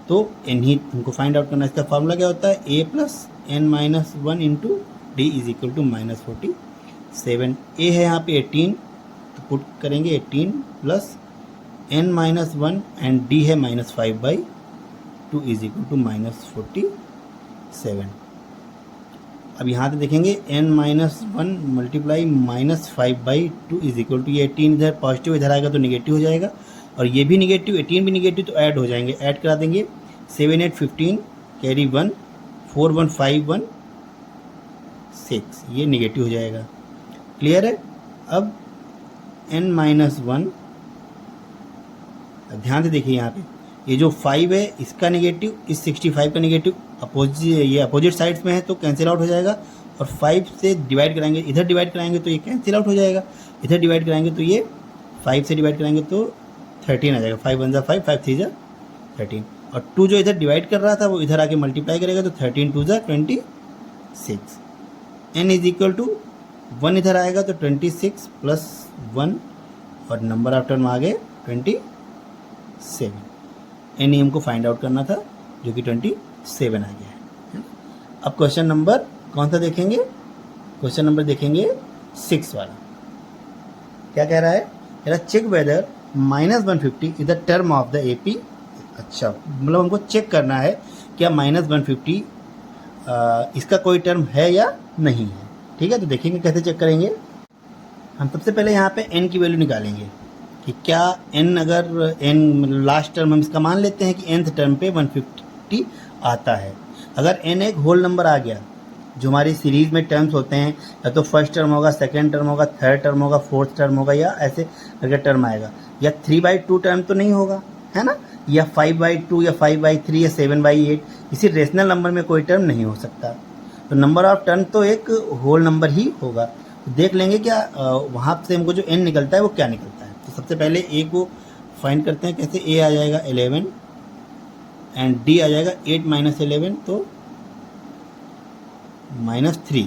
तो एन ही हमको फाइंड आउट करना है। इसका फार्मूला क्या होता है A plus N minus 1 into D is equal to -47। A है यहाँ पे 18 तो पुट करेंगे 18 plus N minus 1 and D है -5/2 इज इक्वल टू -47। अब यहाँ से देखेंगे n minus 1 multiply -5/2 is equal to ये 18 इधर पॉजिटिव इधर आएगा तो निगेटिव हो जाएगा और ये भी निगेटिव 18 भी निगेटिव तो ऐड हो जाएंगे। ऐड करा देंगे 7 8 15 कैरी 1 4 1 5 1 6 ये निगेटिव हो जाएगा। क्लियर है। अब n माइनस 1 ध्यान से देखिए यहाँ पे ये जो 5 है इसका नेगेटिव इस 65 का नेगेटिव अपोजिट साइड्स में है तो कैंसिल आउट हो जाएगा और 5 से डिवाइड कराएंगे इधर डिवाइड कराएंगे तो ये कैंसिल आउट हो जाएगा, इधर डिवाइड कराएंगे तो ये 5 से डिवाइड कराएंगे तो 13 आ जाएगा। 5 1 ज़ा 5 5 3 ज़ा 13 और 2 जो इधर डिवाइड कर रहा था वो इधर आके मल्टीप्लाई करेगा तो 13 2 ज़ा 26। n इज इक्वल टू 1 इधर आएगा तो 26 प्लस 1 और नंबर ऑफ टर्म आ गए 27। एन हमको फाइंड आउट करना था जो कि 27 आ गया है। अब क्वेश्चन नंबर कौन सा देखेंगे? क्वेश्चन नंबर देखेंगे 6 वाला। क्या कह रहा है? कह रहा check whether -150 is the term of the AP. अच्छा मतलब हमको चेक करना है क्या -150 इसका कोई टर्म है या नहीं है। ठीक है, तो देखेंगे कैसे चेक करेंगे। हम सबसे पहले यहाँ पे n की वैल्यू निकालेंगे कि क्या n, अगर n लास्ट टर्म हम इसका मान लेते हैं कि nth टर्म पे 150 आता है। अगर n एक होल नंबर आ गया, जो हमारी सीरीज में टर्म्स होते हैं, या तो फर्स्ट टर्म होगा, सेकंड टर्म होगा, थर्ड टर्म होगा, फोर्थ टर्म होगा, या ऐसे करके टर्म आएगा, या 3/2 टर्म तो नहीं होगा, है ना, या 5/2 या 5/3 या 7/8, इसी रेशनल नंबर में कोई टर्म नहीं हो सकता। तो नंबर ऑफ टर्म तो एक होल नंबर ही होगा। तो देख लेंगे क्या वहाँ से हमको जो n निकलता है वो क्या निकलता है। तो सबसे पहले a को फाइंड करते हैं कैसे। a आ जाएगा 11 एंड d आ जाएगा 8 - 11, तो -3।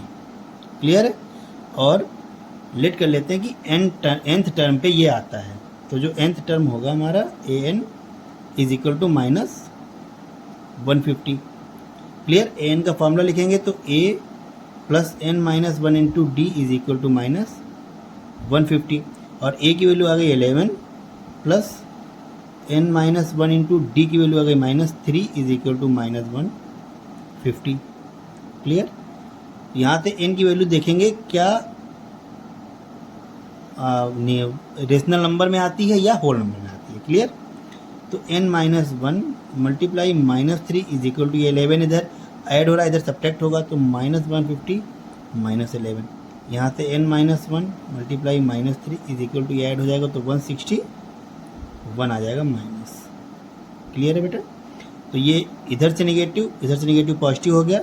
क्लियर है। और लेट कर लेते हैं कि nth टर्म पे ये आता है, तो जो nth टर्म होगा हमारा an is equal to -150। Clear. an का फॉर्मूला लिखेंगे तो a plus n - 1 into D is equal to -150, और a की वैल्यू आ गई 11 प्लस n - 1 इंटू डी की वैल्यू आ गई -3 इज इक्वल टू -150। क्लियर। यहाँ से n की वैल्यू देखेंगे क्या रेशनल नंबर में आती है या होल नंबर में आती है। क्लियर। तो n - 1 multiply -3 is equal to 11 इधर ऐड हो रहा है, इधर सब्ट्रैक्ट होगा तो -150 -11। यहाँ से n - 1 multiply -3 is equal to add हो जाएगा तो 161 आ जाएगा माइनस। क्लियर है बेटा। तो ये इधर से नेगेटिव पॉजिटिव हो गया,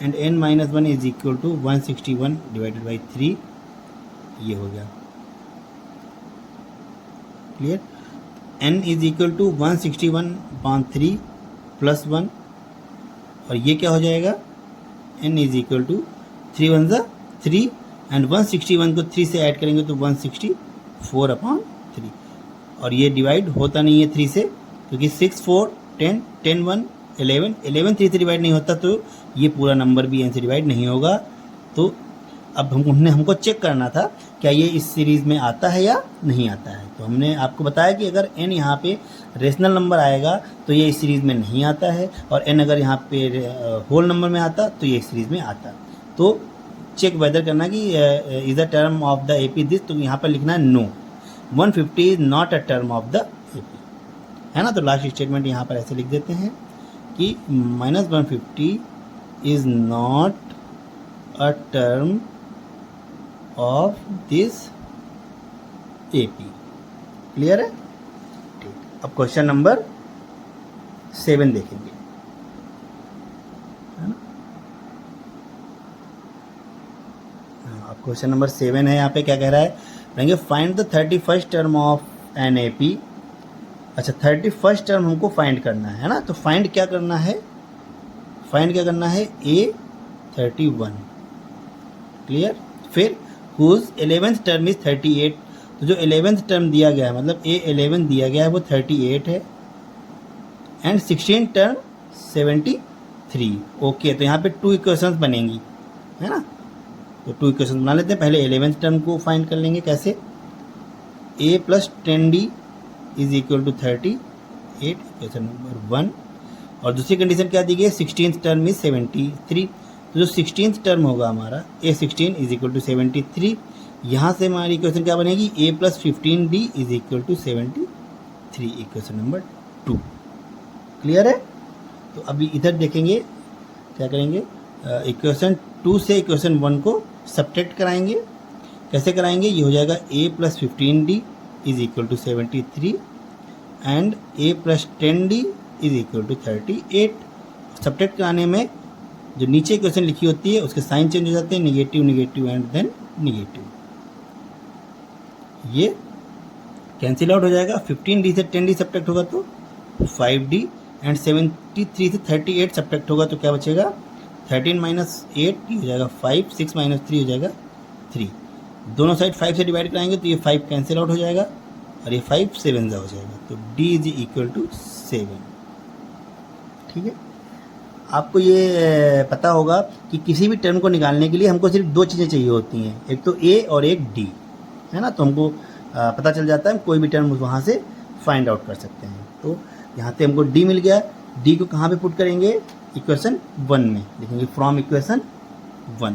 and n - 1 is equal to 161 divided by 3, ये हो गया। Clear. n is equal to 161/3 plus 1, और ये क्या हो जाएगा, n is equal to 3 1 3, and 161 को 3 से ऐड करेंगे तो 164/3, और ये डिवाइड होता नहीं है 3 से, क्योंकि 6 4 10 10 1 11 11 3 से डिवाइड नहीं होता, तो ये पूरा नंबर भी n से डिवाइड नहीं होगा। तो अब हमको चेक करना था क्या ये इस सीरीज़ में आता है या नहीं आता है। तो हमने आपको बताया कि अगर n यहाँ पे रेशनल नंबर आएगा तो ये इस सीरीज़ में नहीं आता है, और n अगर यहाँ पे होल नंबर में आता तो ये इस सीरीज़ में आता। तो चेक वेदर करना कि is a term of the AP this, तो यहाँ पर लिखना है no, 150 is not a term of the AP, है ना। तो लास्ट स्टेटमेंट यहाँ पर ऐसे लिख देते हैं कि -150 is not a term of this AP। Clear है। ठीक। अब क्वेश्चन नंबर 7 देखेंगे, है ना। अब क्वेश्चन नंबर 7 है। यहाँ पे क्या कह रहा है, कहेंगे find the 31st term of an AP। अच्छा, 31st टर्म हमको फाइंड करना है ना। तो फाइंड क्या करना है, A31। क्लियर। फिर whose 11th टर्म इज 38, तो जो 11th टर्म दिया गया है, मतलब A11 दिया गया है वो 38 है, एंड 16 टर्म 73। ओके, तो यहाँ पे 2 इक्वेशंस बनेंगी, है ना। तो 2 इक्वेशन बना लेते हैं। पहले 11th टर्म को फाइंड कर लेंगे कैसे, A plus 10D is equal to 38, equation number 1। और दूसरी कंडीशन क्या दी गई है, 16th टर्म इज 73। तो जो 16th टर्म होगा हमारा A16 इज इक्वल टू 73, यहाँ से हमारी इक्वेशन क्या बनेगी, A plus 15D is equal to 73, equation number 2। Clear है। तो अभी इधर देखेंगे क्या करेंगे, इक्वेशन 2 से इक्वेशन 1 को सब्ट्रैक्ट कराएंगे। कैसे कराएंगे, ये हो जाएगा A plus 15D is equal to 73 and A plus 10D is equal to 38। Subtract कराने में जो नीचे इक्वेशन लिखी होती है उसके साइन चेंज हो जाते हैं, negative negative and then negative, ये कैंसिल आउट हो जाएगा। 15D से 10D सब्ट्रैक्ट होगा तो 5D, एंड 73 से 38 सब्ट्रैक्ट होगा तो क्या बचेगा, 13 माइनस 8 हो जाएगा 5, 6 माइनस 3 हो जाएगा 3। दोनों साइड 5 से डिवाइड कराएंगे तो ये 5 कैंसिल आउट हो जाएगा, और ये 5 7 हो जाएगा, तो D इज इक्वल टू 7। ठीक है। आपको ये पता होगा कि किसी भी टर्म को निकालने के लिए हमको सिर्फ 2 चीज़ें चाहिए होती हैं, एक तो A और एक D, है ना। तो हमको पता चल जाता है, कोई भी टर्म वहाँ से फाइंड आउट कर सकते हैं। तो यहाँ पे हमको D मिल गया। D को कहाँ पे पुट करेंगे, इक्वेशन 1 में लिखेंगे, from equation 1,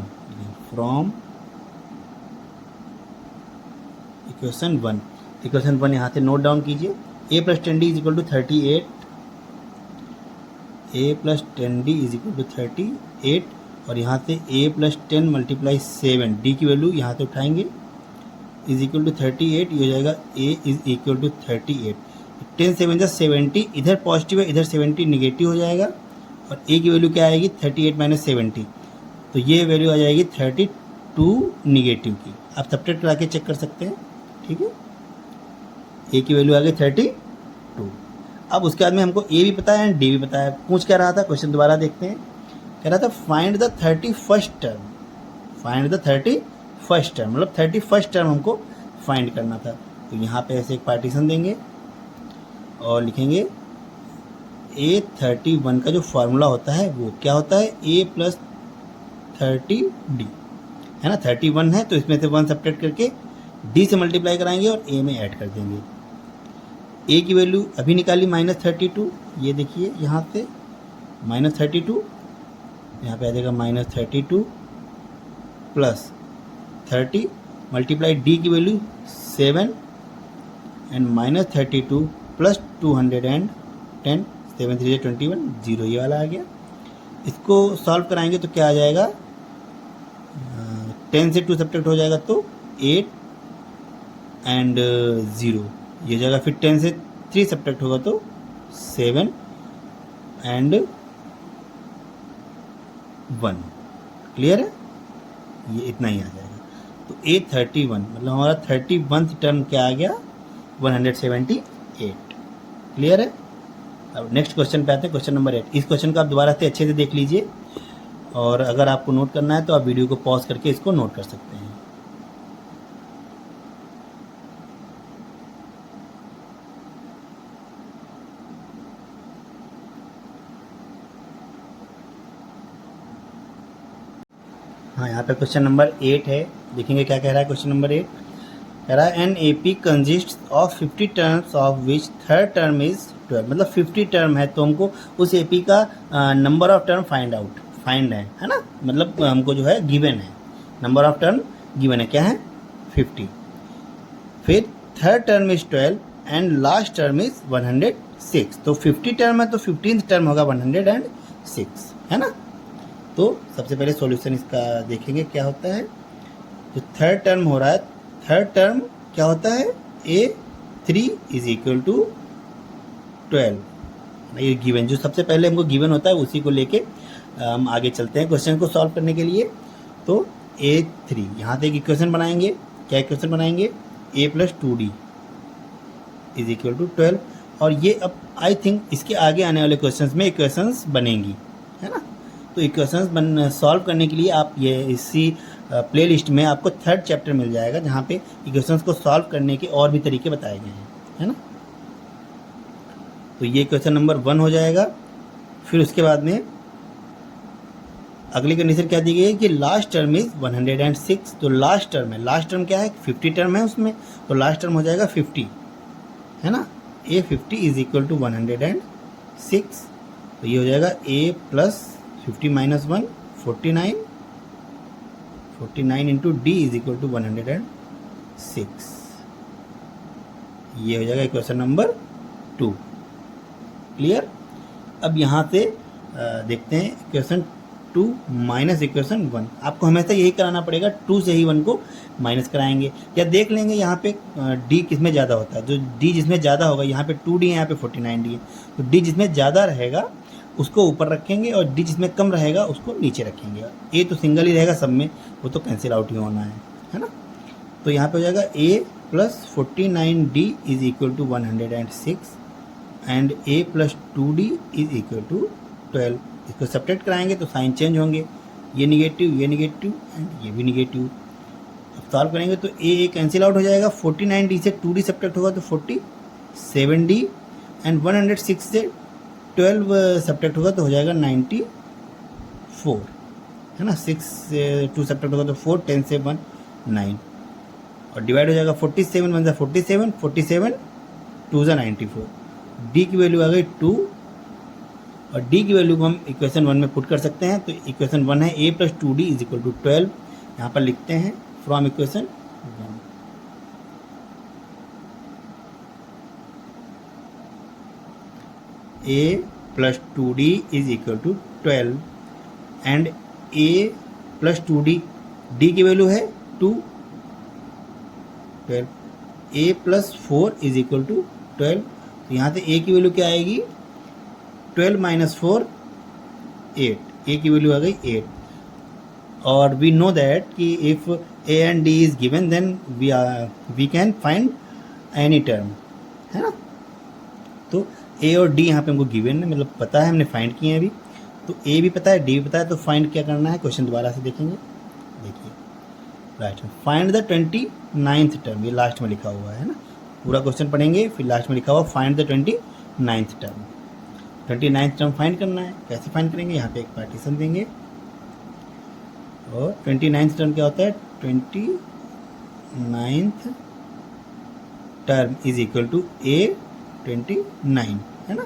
from equation 1। Equation 1 यहाँ से नोट डाउन कीजिए। A plus 10d is equal to 38, A plus 10d is equal to 38, और यहाँ से ए प्लस 10 मल्टीप्लाई 7, डी की वैल्यू यहाँ से उठाएंगे, इज इक्वल टू 38, ये हो जाएगा ए इज इक्वल टू 38। 10 7 जा 70, इधर पॉजिटिव है, इधर 70 निगेटिव हो जाएगा, और ए की वैल्यू क्या आएगी 38 माइनस 70, तो ये वैल्यू आ जाएगी 32 निगेटिव की। आप सब्ट्रैक्ट करा के चेक कर सकते हैं, ठीक है। ए की वैल्यू आ गई 32। अब उसके बाद में हमको ए भी पता है एंड डी भी पता है। पूछ क्या रहा था, क्वेश्चन दोबारा देखते हैं। कह रहा था find the 31st term, find the 31st term, मतलब 31st टर्म हमको फाइंड करना था। तो यहाँ पे ऐसे एक पार्टीशन देंगे और लिखेंगे A31 का जो फार्मूला होता है वो क्या होता है, A प्लस 30D, है ना। 31 है तो इसमें से 1 सब्ट्रैक्ट करके D से मल्टीप्लाई कराएंगे और A में ऐड कर देंगे। A की वैल्यू अभी निकाली -32, ये देखिए यहाँ से -32, यहाँ पे आ जाएगा -32 प्लस 30 मल्टीप्लाई D की वैल्यू 7 एंड -32 प्लस 210, 7 3 21, 0 ये वाला आ गया। इसको सॉल्व कराएंगे तो क्या आ जाएगा, 10 से 2 सब्ट्रैक्ट हो जाएगा तो 8 एंड 0 ये जाएगा। फिर 10 से 3 सब्ट्रैक्ट होगा तो 7 एंड 1। क्लियर है, ये इतना ही आ जाएगा। तो A31 मतलब हमारा 31th टर्म क्या आ गया, 178। क्लियर है। अब नेक्स्ट क्वेश्चन पे आते हैं, क्वेश्चन नंबर 8। इस क्वेश्चन को आप दोबारा से अच्छे से देख लीजिए, और अगर आपको नोट करना है तो आप वीडियो को पॉज करके इसको नोट कर सकते हैं। हाँ, यहाँ पे क्वेश्चन नंबर 8 है, देखेंगे क्या कह रहा है। क्वेश्चन नंबर 8 कह रहा है an AP consist of 50 terms of which third term is 12, मतलब 50 टर्म है तो हमको उस AP का नंबर ऑफ टर्म फाइंड है ना, मतलब हमको जो है गिवन है, नंबर ऑफ टर्म गिवन है, क्या है 50। फिर third term is 12 and last term is 106, तो 50 टर्म है तो 15th टर्म होगा 106, है ना। तो सबसे पहले सॉल्यूशन इसका देखेंगे क्या होता है। जो थर्ड टर्म हो रहा है, थर्ड टर्म क्या होता है, A3 इज इक्वल टू 12, ये गिवन, जो सबसे पहले हमको गिवन होता है उसी को लेके हम आगे चलते हैं क्वेश्चन को सॉल्व करने के लिए। तो A3 यहाँ से एक इक्वेशन बनाएंगे, क्या इक्वेशन बनाएंगे, A plus 2D is equal to 12, और ये अब आई थिंक इसके आगे आने वाले क्वेश्चंस में इक्वेशंस बनेंगी, है ना। तो इक्वेशंस सॉल्व करने के लिए आप ये इसी प्लेलिस्ट में आपको थर्ड चैप्टर मिल जाएगा, जहाँ पे इक्वेशंस को सॉल्व करने के और भी तरीके बताए गए हैं, है ना। तो ये क्वेश्चन नंबर 1 हो जाएगा। फिर उसके बाद में अगली कंडीशन क्या दी गई है कि लास्ट टर्म इज 106, तो लास्ट टर्म है, लास्ट टर्म क्या है 50 टर्म है उसमें, तो लास्ट टर्म हो जाएगा 50, है ना। A50 इज इक्वल टू 106, तो ये हो जाएगा A plus 50 minus 1 49, 49 into D is equal to 106, ये हो जाएगा इक्वेशन नंबर 2। क्लियर। अब यहाँ से देखते हैं इक्वेशन 2 माइनस इक्वेशन 1। आपको हमेशा यही कराना पड़ेगा, 2 से ही 1 को माइनस कराएंगे, या देख लेंगे यहाँ पे D किसमें ज़्यादा होता है। जो D जिसमें ज़्यादा होगा, यहाँ पे 2D है, यहाँ पे 49D है, तो D जिसमें ज़्यादा रहेगा उसको ऊपर रखेंगे और D जिसमें कम रहेगा उसको नीचे रखेंगे। A तो सिंगल ही रहेगा सब में, वो तो कैंसिल आउट ही होना है ना। तो यहाँ पे हो जाएगा A plus 49D is equal to 106 and A plus 2D is equal to 12। इसको सब्ट्रैक्ट कराएंगे तो साइन चेंज होंगे, ये निगेटिव एंड ये भी निगेटिव। अब सॉल्व करेंगे तो A कैंसिल आउट हो जाएगा, 49D से 2D सब्ट्रैक्ट होगा तो 47D एंड 106 से 12 सब्ट्रैक्ट होगा तो हो जाएगा 94, है ना। 6 से 2 सब्ट्रैक्ट होगा तो 4, 10 से 1 9, और डिवाइड हो जाएगा 47 1 जा 47, 47 2 जा 94। D की वैल्यू आ गई 2, और D की वैल्यू को हम इक्वेशन 1 में पुट कर सकते हैं। तो इक्वेशन 1 है A plus 2D is equal to 12, यहाँ पर लिखते हैं from equation 1। A plus 2d is equal to 12 and A plus 2d, D की वैल्यू है 2, 12, A plus 4 is equal to 12। तो यहाँ से ए की वैल्यू क्या आएगी, 12 माइनस 4 8, ए की वैल्यू आ गई 8। और वी नो दैट कि if a and D is given then we can find any term, है ना। तो ए और डी यहाँ पे हमको गिवन है, मतलब पता है, हमने फाइंड किए हैं अभी। तो ए भी पता है, डी भी पता है, तो फाइंड क्या करना है, क्वेश्चन दोबारा से देखेंगे। देखिए right, find the 29th term, ये लास्ट में लिखा हुआ है ना। पूरा क्वेश्चन पढ़ेंगे, फिर लास्ट में लिखा हुआ find the 29th term. 29th term find करना है। कैसे फाइंड करेंगे, यहाँ पे एक पार्टीशन देंगे और 29th टर्म क्या होता है, 29th term is equal to A 29, है ना।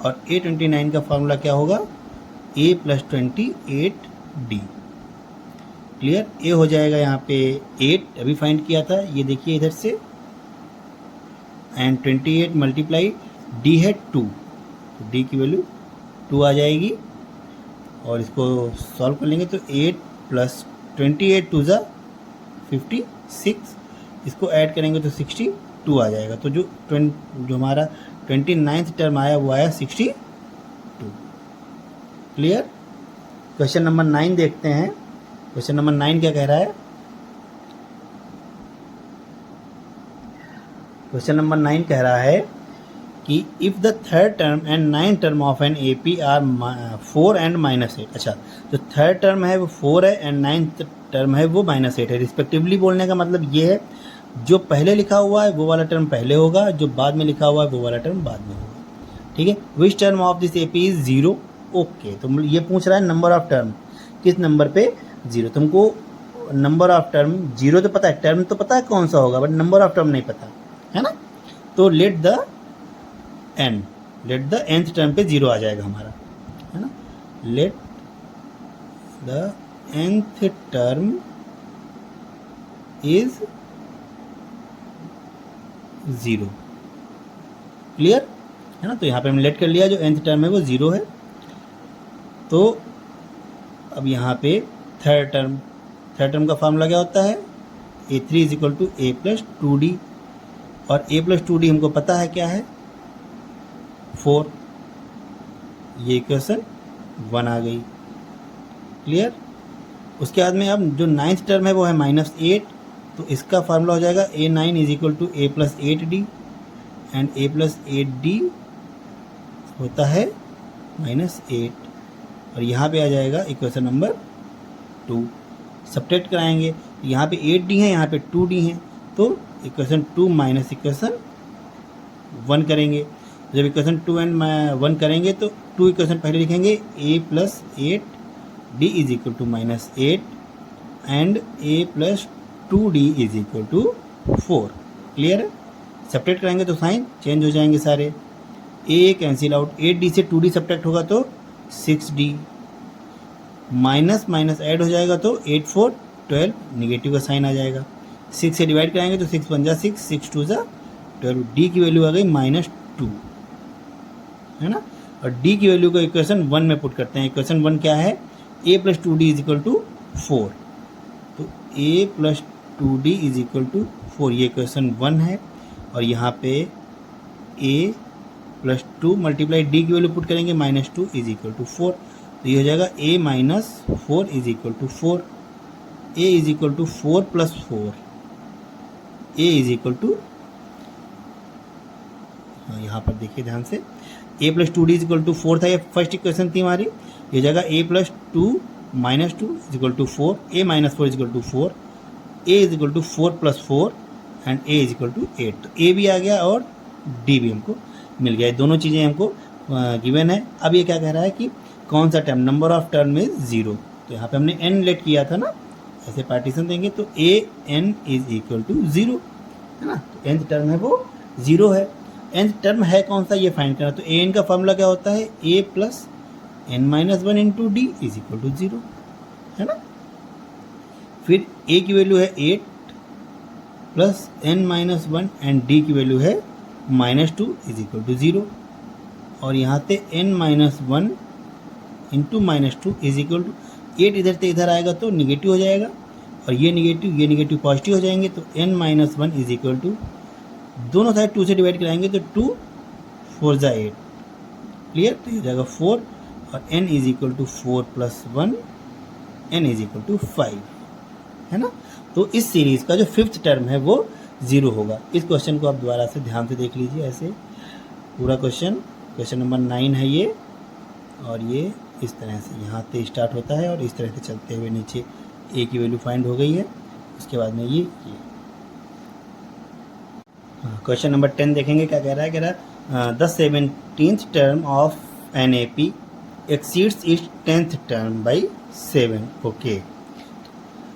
और ए 29 का फॉर्मूला क्या होगा, ए प्लस 28d। क्लियर, ए हो जाएगा यहाँ पे 8, अभी फाइंड किया था, ये देखिए इधर से, एंड 28 मल्टीप्लाई डी है 2, तो डी की वैल्यू 2 आ जाएगी। और इसको सॉल्व कर लेंगे तो 8 प्लस 28 2 ज़ा 56, इसको ऐड करेंगे तो 62 आ जाएगा। तो जो हमारा 29th टर्म आया वो आया 62। क्लियर। क्वेश्चन नंबर 9 देखते हैं। क्वेश्चन नंबर 9 क्या कह रहा है, क्वेश्चन नंबर 9 कह रहा है कि if the third term and 9th term of an A P are 4 and -8। अच्छा, जो थर्ड टर्म है वो 4 है एंड 9th टर्म है वो -8 है रिस्पेक्टिवली। बोलने का मतलब ये है, जो पहले लिखा हुआ है वो वाला टर्म पहले होगा, जो बाद में लिखा हुआ है वो वाला टर्म बाद में होगा। ठीक है। Which term of this A P is 0। Okay, तो ये पूछ रहा है नंबर ऑफ टर्म, किस नंबर पे 0। तुमको नंबर ऑफ टर्म 0 तो पता है, टर्म तो पता है कौन सा होगा, बट नंबर ऑफ टर्म नहीं पता, है ना। तो लेट द nth टर्म पे 0 आ जाएगा हमारा, है ना। Let the nth term is 0। Clear, है ना। तो यहाँ पे हमने लेट कर लिया, जो nth टर्म है वो 0 है। तो अब यहाँ पे थर्ड टर्म का फार्मूला क्या होता है, a3 is equal to A plus 2d। और a प्लस 2d हमको पता है क्या है, 4। ये इक्वेशन 1 आ गई। क्लियर। उसके बाद में अब जो 9th टर्म है वो है -8, तो इसका फार्मूला हो जाएगा a9 is equal to A plus 8d, and A plus 8d होता है -8। और यहाँ पे आ जाएगा इक्वेशन नंबर 2। सब्ट्रैक्ट कराएंगे, यहाँ पे 8d है, यहाँ पे 2d है, तो इक्वेशन 2 माइनस इक्वेशन 1 करेंगे। जब इक्वेशन 2 एंड 1 करेंगे तो 2 इक्वेशन पहले लिखेंगे, a plus 8d is equal to -8 and a plus 2d is equal to 4। Clear है। सब्ट्रैक्ट कराएंगे तो साइन चेंज हो जाएंगे सारे, a कैंसिल आउट, 8d से 2d सब्ट्रैक्ट होगा तो 6d, माइनस माइनस ऐड हो जाएगा तो 8 4 12, निगेटिव का साइन आ जाएगा। 6 से डिवाइड कराएंगे तो 6 1 जा 6, 6 2 जा 12, डी की वैल्यू आ गई -2, है ना। और डी की वैल्यू को इक्वेशन 1 में पुट करते हैं। इक्वेशन 1 क्या है, a plus 2d is equal to 4। तो a plus 2d is equal to 4, ये इक्वेशन 1 है। और यहाँ पे a प्लस 2 मल्टीप्लाई डी की वैल्यू पुट करेंगे -2 इज इक्वल टू 4, तो ये हो जाएगा a minus 4 is equal to 4। a is equal to 4 plus 4, a is equal to, हाँ यहाँ पर देखिए ध्यान से, a plus 2d is equal to 4 था, ये फर्स्ट इक्वेशन थी हमारी। ये हो जाएगा a plus 2 minus 2 is equal to 4, a minus 4 is equal to 4, a is equal to 4 plus 4 and a is equal to 8। तो a भी आ गया और d भी हमको मिल गया, दोनों चीज़ें हमको गिवन है। अब ये क्या कह रहा है कि कौन सा term, number of term is 0। तो यहाँ पे हमने n लेट किया था ना, ऐसे पार्टीशन देंगे तो a n is equal to 0, है ना। तो nth टर्म है वो 0 है। nth टर्म है कौन सा, ये फाइंड करना। तो a n का फॉर्मूला क्या होता है, a plus n minus 1 into D is equal to 0, है ना। फिर a की वैल्यू है 8 plus n minus 1 and d की वैल्यू है -2 इज इक्वल टू 0। और यहाँ पे n minus one into minus two is equal to 8 इधर से इधर आएगा तो निगेटिव हो जाएगा, और ये निगेटिव पॉजिटिव हो जाएंगे, तो n minus one is equal to दोनों साइड 2 से डिवाइड कराएंगे तो 2 4 जा 8, क्लियर। तो ये हो जाएगा 4 और n is equal to 4 plus 1, n is equal to 5, है ना। तो इस सीरीज़ का जो 5th टर्म है वो 0 होगा। इस क्वेश्चन को आप दोबारा से ध्यान से देख लीजिए, ऐसे पूरा क्वेश्चन नंबर 9 है ये, और ये इस तरह से यहाँ से स्टार्ट होता है और इस तरह से चलते हुए नीचे a की वैल्यू फाइंड हो गई है, उसके बाद में ये क्वेश्चन नंबर 10 देखेंगे क्या कह रहा है। The 17th term of an A P exceeds its 10th term by 7, okay.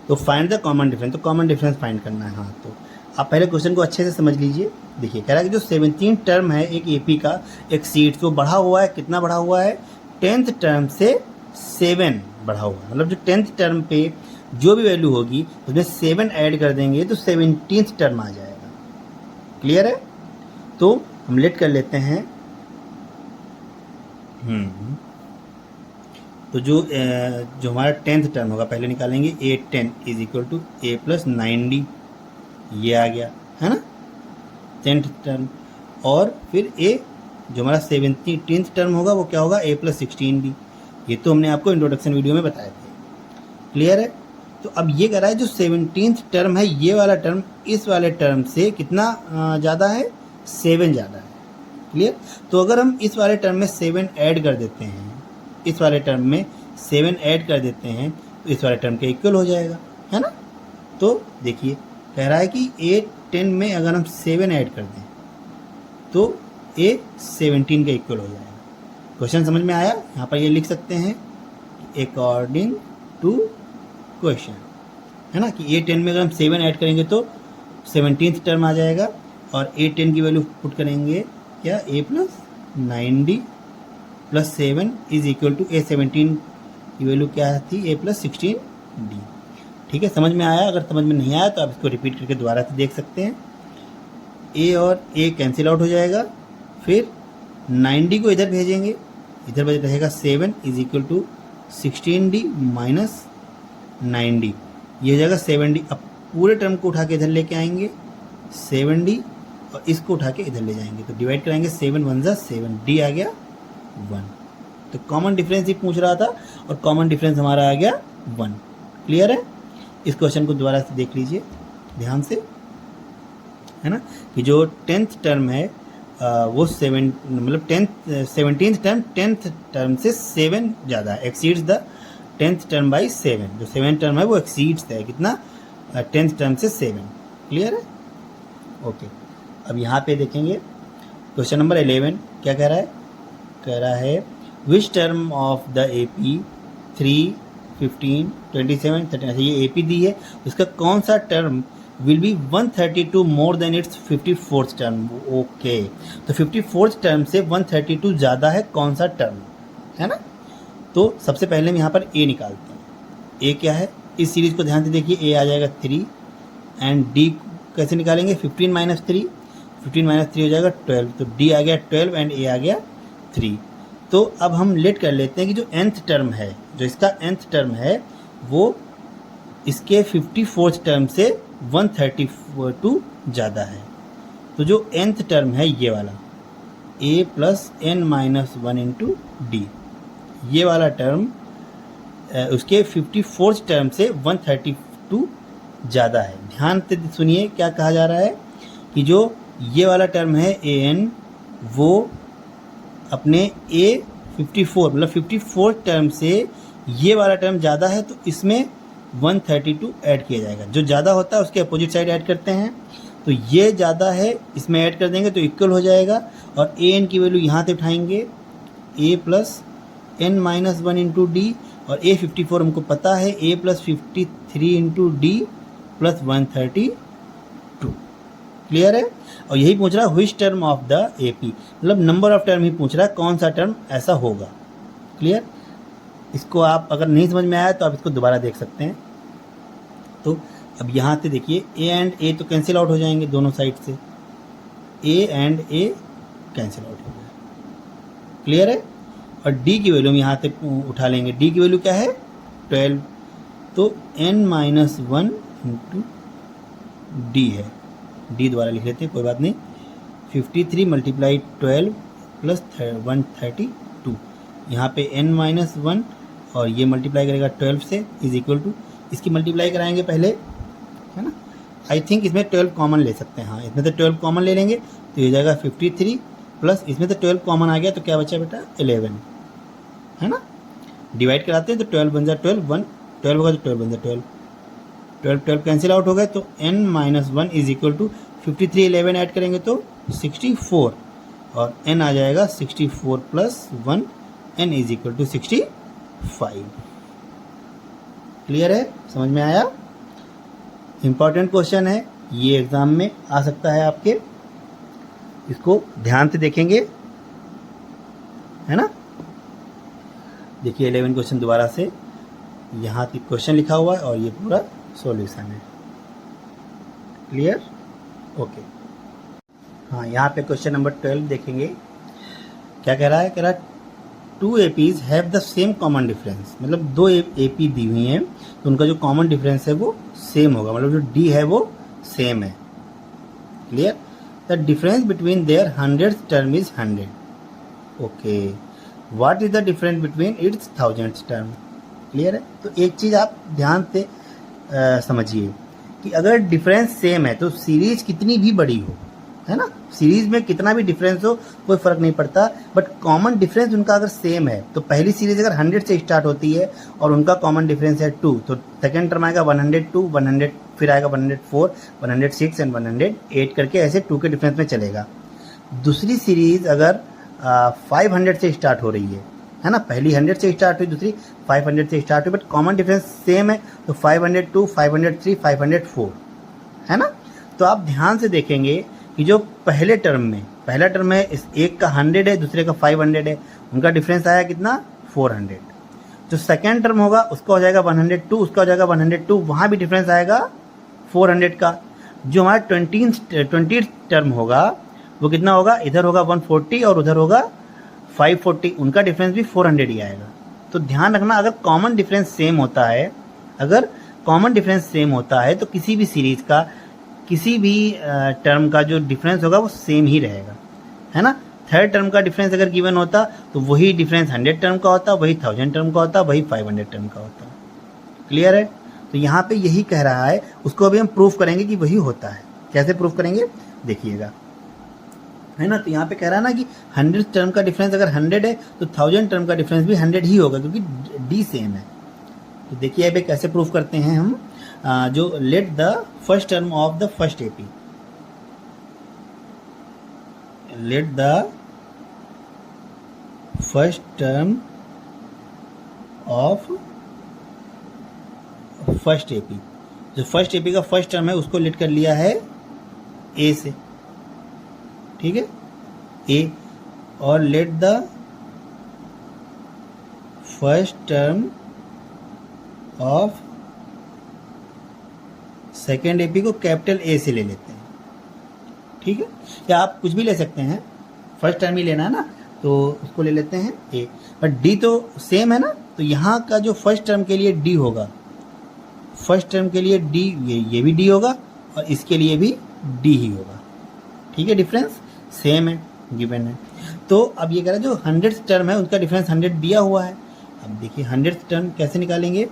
तो फाइंड द कॉमन डिफरेंस, तो कॉमन डिफरेंस फाइंड करना है। हाँ, तो आप पहले क्वेश्चन को अच्छे से समझ लीजिए। देखिए कह रहा है कि जो 17th टर्म है एक एपी का एक्सीड्स, वो बढ़ा हुआ है, कितना बढ़ा हुआ है, 10th टर्म से 7 बढ़ा हुआ है। मतलब जो 10th टर्म पे जो भी वैल्यू होगी उसमें 7 ऐड कर देंगे तो 17th टर्म आ जाएगा, क्लियर है। तो हम लेट कर लेते हैं, तो जो हमारा 10th टर्म होगा पहले निकालेंगे, a10 is equal to a plus 9d, ये आ गया, है ना 10th टर्म। और फिर a जो हमारा 17th टर्म होगा वो क्या होगा, a प्लस 16d, ये तो हमने आपको इंट्रोडक्शन वीडियो में बताया था, क्लियर है। तो अब ये कह रहा है जो 17th टर्म है ये वाला टर्म इस वाले टर्म से कितना ज़्यादा है, 7 ज़्यादा है, क्लियर। तो अगर हम इस वाले टर्म में 7 ऐड कर देते हैं, इस वाले टर्म में 7 ऐड कर देते हैं तो इस वाले टर्म के इक्वल हो जाएगा, है ना। तो देखिए कह रहा है कि a10 में अगर हम 7 ऐड कर दें तो a17 के इक्वल हो जाएगा। क्वेश्चन समझ में आया। यहाँ पर ये लिख सकते हैं अकॉर्डिंग टू क्वेश्चन, है ना, कि a10 में अगर हम 7 ऐड करेंगे तो 17th टर्म आ जाएगा, और a10 की वैल्यू पुट करेंगे क्या, a plus 9d plus 7 is equal to a17 की वैल्यू क्या थी, a प्लस 16d। ठीक है, समझ में आया। अगर समझ में नहीं आया तो आप इसको रिपीट करके दोबारा से देख सकते हैं। a और a कैंसिल आउट हो जाएगा, फिर 9d को इधर भेजेंगे, इधर बच रहेगा 7 is equal to 16d minus 9d, ये हो जाएगा 7d। अब पूरे टर्म को उठा के इधर लेके आएंगे 7d, और इसको उठा के इधर ले जाएंगे तो डिवाइड कराएंगे, 7 1 जा 7, d आ गया 1। तो कॉमन डिफरेंस ही पूछ रहा था और कॉमन डिफरेंस हमारा आ गया 1, क्लियर है। इस क्वेश्चन को दोबारा से देख लीजिए ध्यान से, है ना, कि जो 10th टर्म है वो 7 मतलब 17th टर्म 10th टर्म से 7 ज़्यादा है, exceeds the 10th term by 7। जो 7th टर्म है वो एक्सीड्स है कितना, 10th टर्म से 7, क्लियर है, ओके। अब यहाँ पे देखेंगे क्वेश्चन नंबर 11 क्या कह रहा है, कह रहा है which term of the AP 3, 15, 27, 13, ये AP दी है, इसका कौन सा term will be 132 more than it's 54th term, okay. तो 54th टर्म से 132 ज़्यादा है कौन सा टर्म, है ना। तो सबसे पहले हम यहाँ पर A निकालते हैं। A क्या है, इस सीरीज़ को ध्यान से देखिए, A आ जाएगा 3 एंड D कैसे निकालेंगे, 15 माइनस 3, 15 माइनस 3 हो जाएगा 12, तो D आ गया 12 एंड A आ गया 3। तो अब हम लेट कर लेते हैं कि जो nth टर्म है, जो इसका nth टर्म है वो इसके 54th टर्म से 132 ज़्यादा है। तो जो nth टर्म है ये वाला a plus n minus 1 into D, ये वाला टर्म उसके 54th टर्म से 132 ज़्यादा है। ध्यान से सुनिए क्या कहा जा रहा है कि जो ये वाला टर्म है an, वो अपने A54 मतलब 54th टर्म से ये वाला टर्म ज़्यादा है, तो इसमें 132 ऐड किया जाएगा। जो ज़्यादा होता है उसके अपोजिट साइड ऐड करते हैं, तो ये ज़्यादा है इसमें ऐड कर देंगे तो इक्वल हो जाएगा, और an की वैल्यू यहाँ से उठाएंगे a plus n minus 1 into D, और A54 हमको पता है a plus 53 into D plus 132, clear है। और यही पूछ रहा है which term of the AP, मतलब नंबर ऑफ टर्म ही पूछ रहा है, कौन सा टर्म ऐसा होगा, क्लियर। इसको आप अगर नहीं समझ में आया तो आप इसको दोबारा देख सकते हैं। तो अब यहाँ से देखिए A एंड A तो कैंसिल आउट हो जाएंगे दोनों साइड से, A and A cancel out हो गया, क्लियर है। और डी की वैल्यू हम यहाँ से उठा लेंगे, डी की वैल्यू क्या है 12, तो n-1 इंटू डी है, डी द्वारा लिख लेते हैं कोई बात नहीं। 53 मल्टीप्लाई 12 प्लस 132, यहाँ पे n-1 और ये मल्टीप्लाई करेगा 12 से इज इक्वल टू, इसकी मल्टीप्लाई कराएंगे पहले, है ना। आई थिंक इसमें 12 कॉमन ले सकते हैं, हाँ इसमें से 12 कॉमन ले लेंगे तो ये जाएगा 53 प्लस इसमें से 12 कॉमन आ गया तो क्या बचा बेटा 11, है ना। डिवाइड कराते हैं तो 12 बन जाए 12, 1 12 होगा तो 12 बन जाए 12, 12 कैंसिल आउट हो गए तो n-1 is equal to 53 11 add करेंगे तो 64 और n आ जाएगा 64 plus 1, n is equal to 65। Clear है, समझ में आया। इंपॉर्टेंट क्वेश्चन है ये, एग्जाम में आ सकता है आपके, इसको ध्यान से देखेंगे, है ना। देखिए 11 क्वेश्चन दोबारा से, यहाँ की क्वेश्चन लिखा हुआ है और ये पूरा सॉल्यूशन है। Clear, okay. हाँ यहाँ पे क्वेश्चन नंबर 12 देखेंगे, क्या कह रहा है, कह रहा है 2 APs have the same common difference, मतलब 2 AP दी हुई हैं तो उनका जो कॉमन डिफरेंस है वो सेम होगा, मतलब जो D है वो सेम है। Clear, the difference between their 100th term is 100, okay. What is the difference between its 1000th term. Clear है, तो एक चीज़ आप ध्यान से समझिए कि अगर डिफरेंस सेम है तो सीरीज कितनी भी बड़ी हो, है ना, सीरीज में कितना भी डिफरेंस हो कोई फर्क नहीं पड़ता, बट कॉमन डिफरेंस उनका अगर सेम है तो पहली सीरीज अगर 100 से स्टार्ट होती है और उनका कॉमन डिफरेंस है 2 तो सेकंड टर्म आएगा 102, 100 फिर आएगा 104, 106 एंड 108 करके ऐसे 2 के डिफरेंस में चलेगा। दूसरी सीरीज अगर 500 से स्टार्ट हो रही है ना, पहली 100 से स्टार्ट हुई, दूसरी 500 से स्टार्ट हुई, बट कॉमन डिफरेंस सेम है तो 502, 503, 504, है ना। तो आप ध्यान से देखेंगे कि जो पहले टर्म में, पहला टर्म है इस एक का 100 है, दूसरे का 500 है, उनका डिफरेंस आया कितना 400। जो सेकेंड टर्म होगा उसका हो जाएगा 102, उसका हो जाएगा 102, वहाँ भी डिफरेंस आएगा 400 का। जो हमारा 20th टर्म होगा वो कितना होगा, इधर होगा 140 और उधर होगा 540, उनका डिफरेंस भी 400 ही आएगा। तो ध्यान रखना, अगर कॉमन डिफरेंस सेम होता है, अगर कॉमन डिफरेंस सेम होता है तो किसी भी सीरीज का, किसी भी टर्म का जो डिफरेंस होगा वो सेम ही रहेगा, है ना। थर्ड टर्म का डिफरेंस अगर गिवन होता तो वही डिफरेंस 100 टर्म का होता, वही 1000 टर्म का होता, वही 500 टर्म का होता। क्लियर है, तो यहाँ पे यही कह रहा है, उसको अभी हम प्रूफ करेंगे कि वही होता है। कैसे प्रूफ करेंगे देखिएगा, है ना। तो यहाँ पे कह रहा है ना कि 100 टर्म का डिफरेंस अगर 100 है तो 1000 टर्म का डिफरेंस भी 100 ही होगा, क्योंकि डी सेम है। तो देखिए अभी कैसे प्रूफ करते हैं हम, जो let the first term of the first AP, let the first term of first AP, जो फर्स्ट एपी का फर्स्ट टर्म है उसको लेट कर लिया है ए से, ठीक है, ए, और let the first term of second AP को कैपिटल ए से ले लेते हैं, ठीक है, या आप कुछ भी ले सकते हैं, फर्स्ट टर्म ही लेना है ना, तो उसको ले लेते हैं ए। बट डी तो सेम है ना, तो यहाँ का जो फर्स्ट टर्म के लिए डी होगा, फर्स्ट टर्म के लिए डी, ये भी डी होगा और इसके लिए भी डी ही होगा, ठीक है, डिफरेंस सेम है, गिवन है। तो अब ये कह रहा है जो 100th टर्म है उसका डिफरेंस 100 दिया हुआ है। अब देखिए 100th टर्म कैसे निकालेंगे,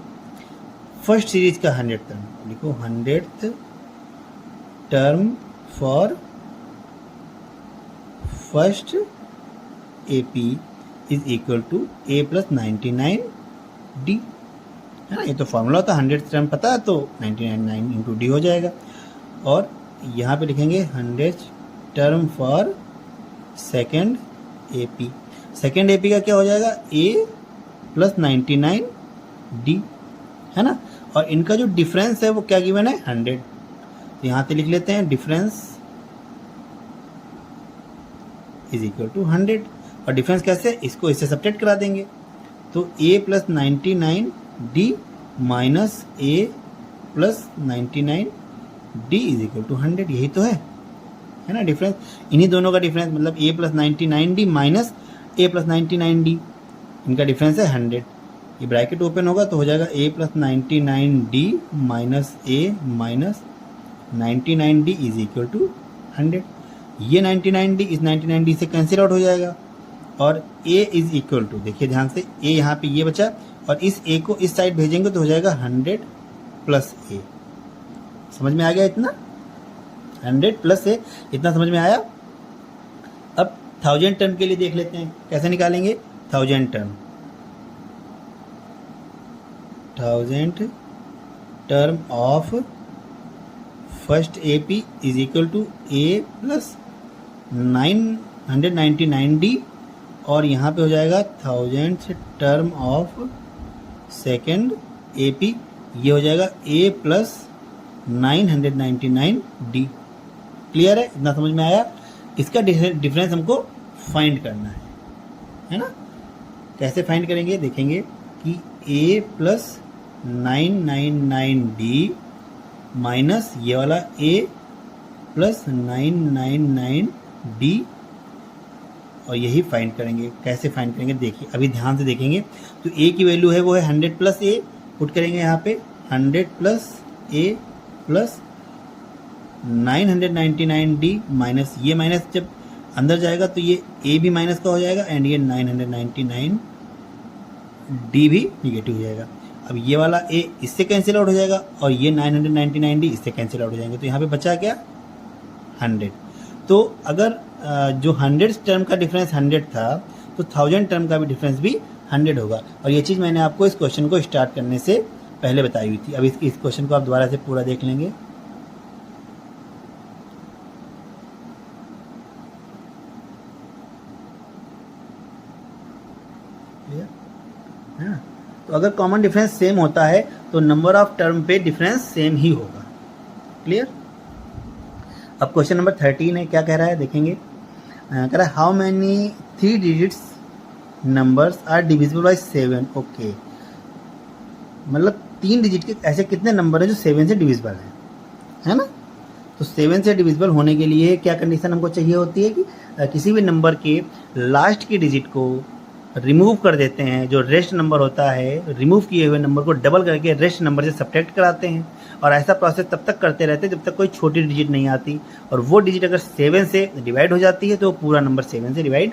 फर्स्ट सीरीज का 100th टर्म लिखो, 100th term for first AP is equal to A plus 99D, है ना। ये तो फॉर्मूला होता है, 100th टर्म पता है तो 99 इंटू डी हो जाएगा। और यहाँ पे लिखेंगे 100th term for second AP, second AP का क्या हो जाएगा ए प्लस 99D, है ना। और इनका जो डिफरेंस है वो क्या गिवन है 100, तो यहाँ पे लिख लेते हैं डिफरेंस इज इक्वल टू 100। और डिफरेंस कैसे, इसको इससे सब्ट्रैक्ट करा देंगे, तो A plus 99D minus A plus 99D is equal to 100, यही तो है ना डिफरेंस। इन्हीं दोनों का डिफरेंस मतलब a plus 99D minus A plus 99D, इनका डिफरेंस है 100। ये ब्रैकेट ओपन होगा तो हो जाएगा A plus 99D minus A minus 99D is equal to 100। ये 99D इस 99D से कैंसिल आउट हो जाएगा और a इज इक्वल टू, देखिए ध्यान से, a यहाँ पे ये बचा और इस a को इस साइड भेजेंगे तो हो जाएगा 100 प्लस a। समझ में आ गया इतना? 100 प्लस a, इतना समझ में आया? अब 1000 टर्म के लिए देख लेते हैं कैसे निकालेंगे। 1000 term of first AP is equal to a plus 999D और यहाँ पे हो जाएगा 1000 टर्म ऑफ सेकेंड AP, ये हो जाएगा a प्लस 999D। क्लियर है? इतना समझ में आया? इसका डिफरेंस हमको फाइंड करना है ना? कैसे फाइंड करेंगे देखेंगे कि a प्लस 999D माइनस ये वाला a प्लस 999D और यही फाइंड करेंगे। कैसे फाइंड करेंगे देखिए, अभी ध्यान से देखेंगे तो a की वैल्यू है वो है 100 प्लस a, पुट करेंगे यहाँ पे 100 plus a plus 999D minus ये माइनस जब अंदर जाएगा तो ये a भी माइनस का हो जाएगा एंड ये 999D भी निगेटिव हो जाएगा। अब ये वाला a इससे कैंसिल आउट हो जाएगा और ये 999D इससे कैंसिल आउट हो जाएंगे तो यहाँ पे बचा क्या? 100। तो अगर जो 100 टर्म का डिफरेंस 100 था तो 1000 टर्म का भी डिफरेंस भी 100 होगा। और ये चीज़ मैंने आपको इस क्वेश्चन को स्टार्ट करने से पहले बताई हुई थी। अब इस क्वेश्चन को आप दोबारा से पूरा देख लेंगे। हाँ, तो अगर कॉमन डिफरेंस सेम होता है तो नंबर ऑफ टर्म पे डिफरेंस सेम ही होगा। क्लियर? अब क्वेश्चन नंबर 13 है, क्या कह रहा है देखेंगे। कह रहा है how many 3 digits numbers are divisible by 7। Okay, मतलब 3 डिजिट के ऐसे कितने नंबर हैं जो 7 से डिविजिबल है ना? तो 7 से डिविजिबल होने के लिए क्या कंडीशन हमको चाहिए होती है कि किसी भी नंबर के लास्ट की डिजिट को रिमूव कर देते हैं, जो रेस्ट नंबर होता है रिमूव किए हुए नंबर को डबल करके रेस्ट नंबर से सब्ट्रैक्ट कराते हैं। और ऐसा प्रोसेस तब तक करते रहते हैं जब तक कोई छोटी डिजिट नहीं आती, और वो डिजिट अगर 7 से डिवाइड हो जाती है तो पूरा नंबर 7 से डिवाइड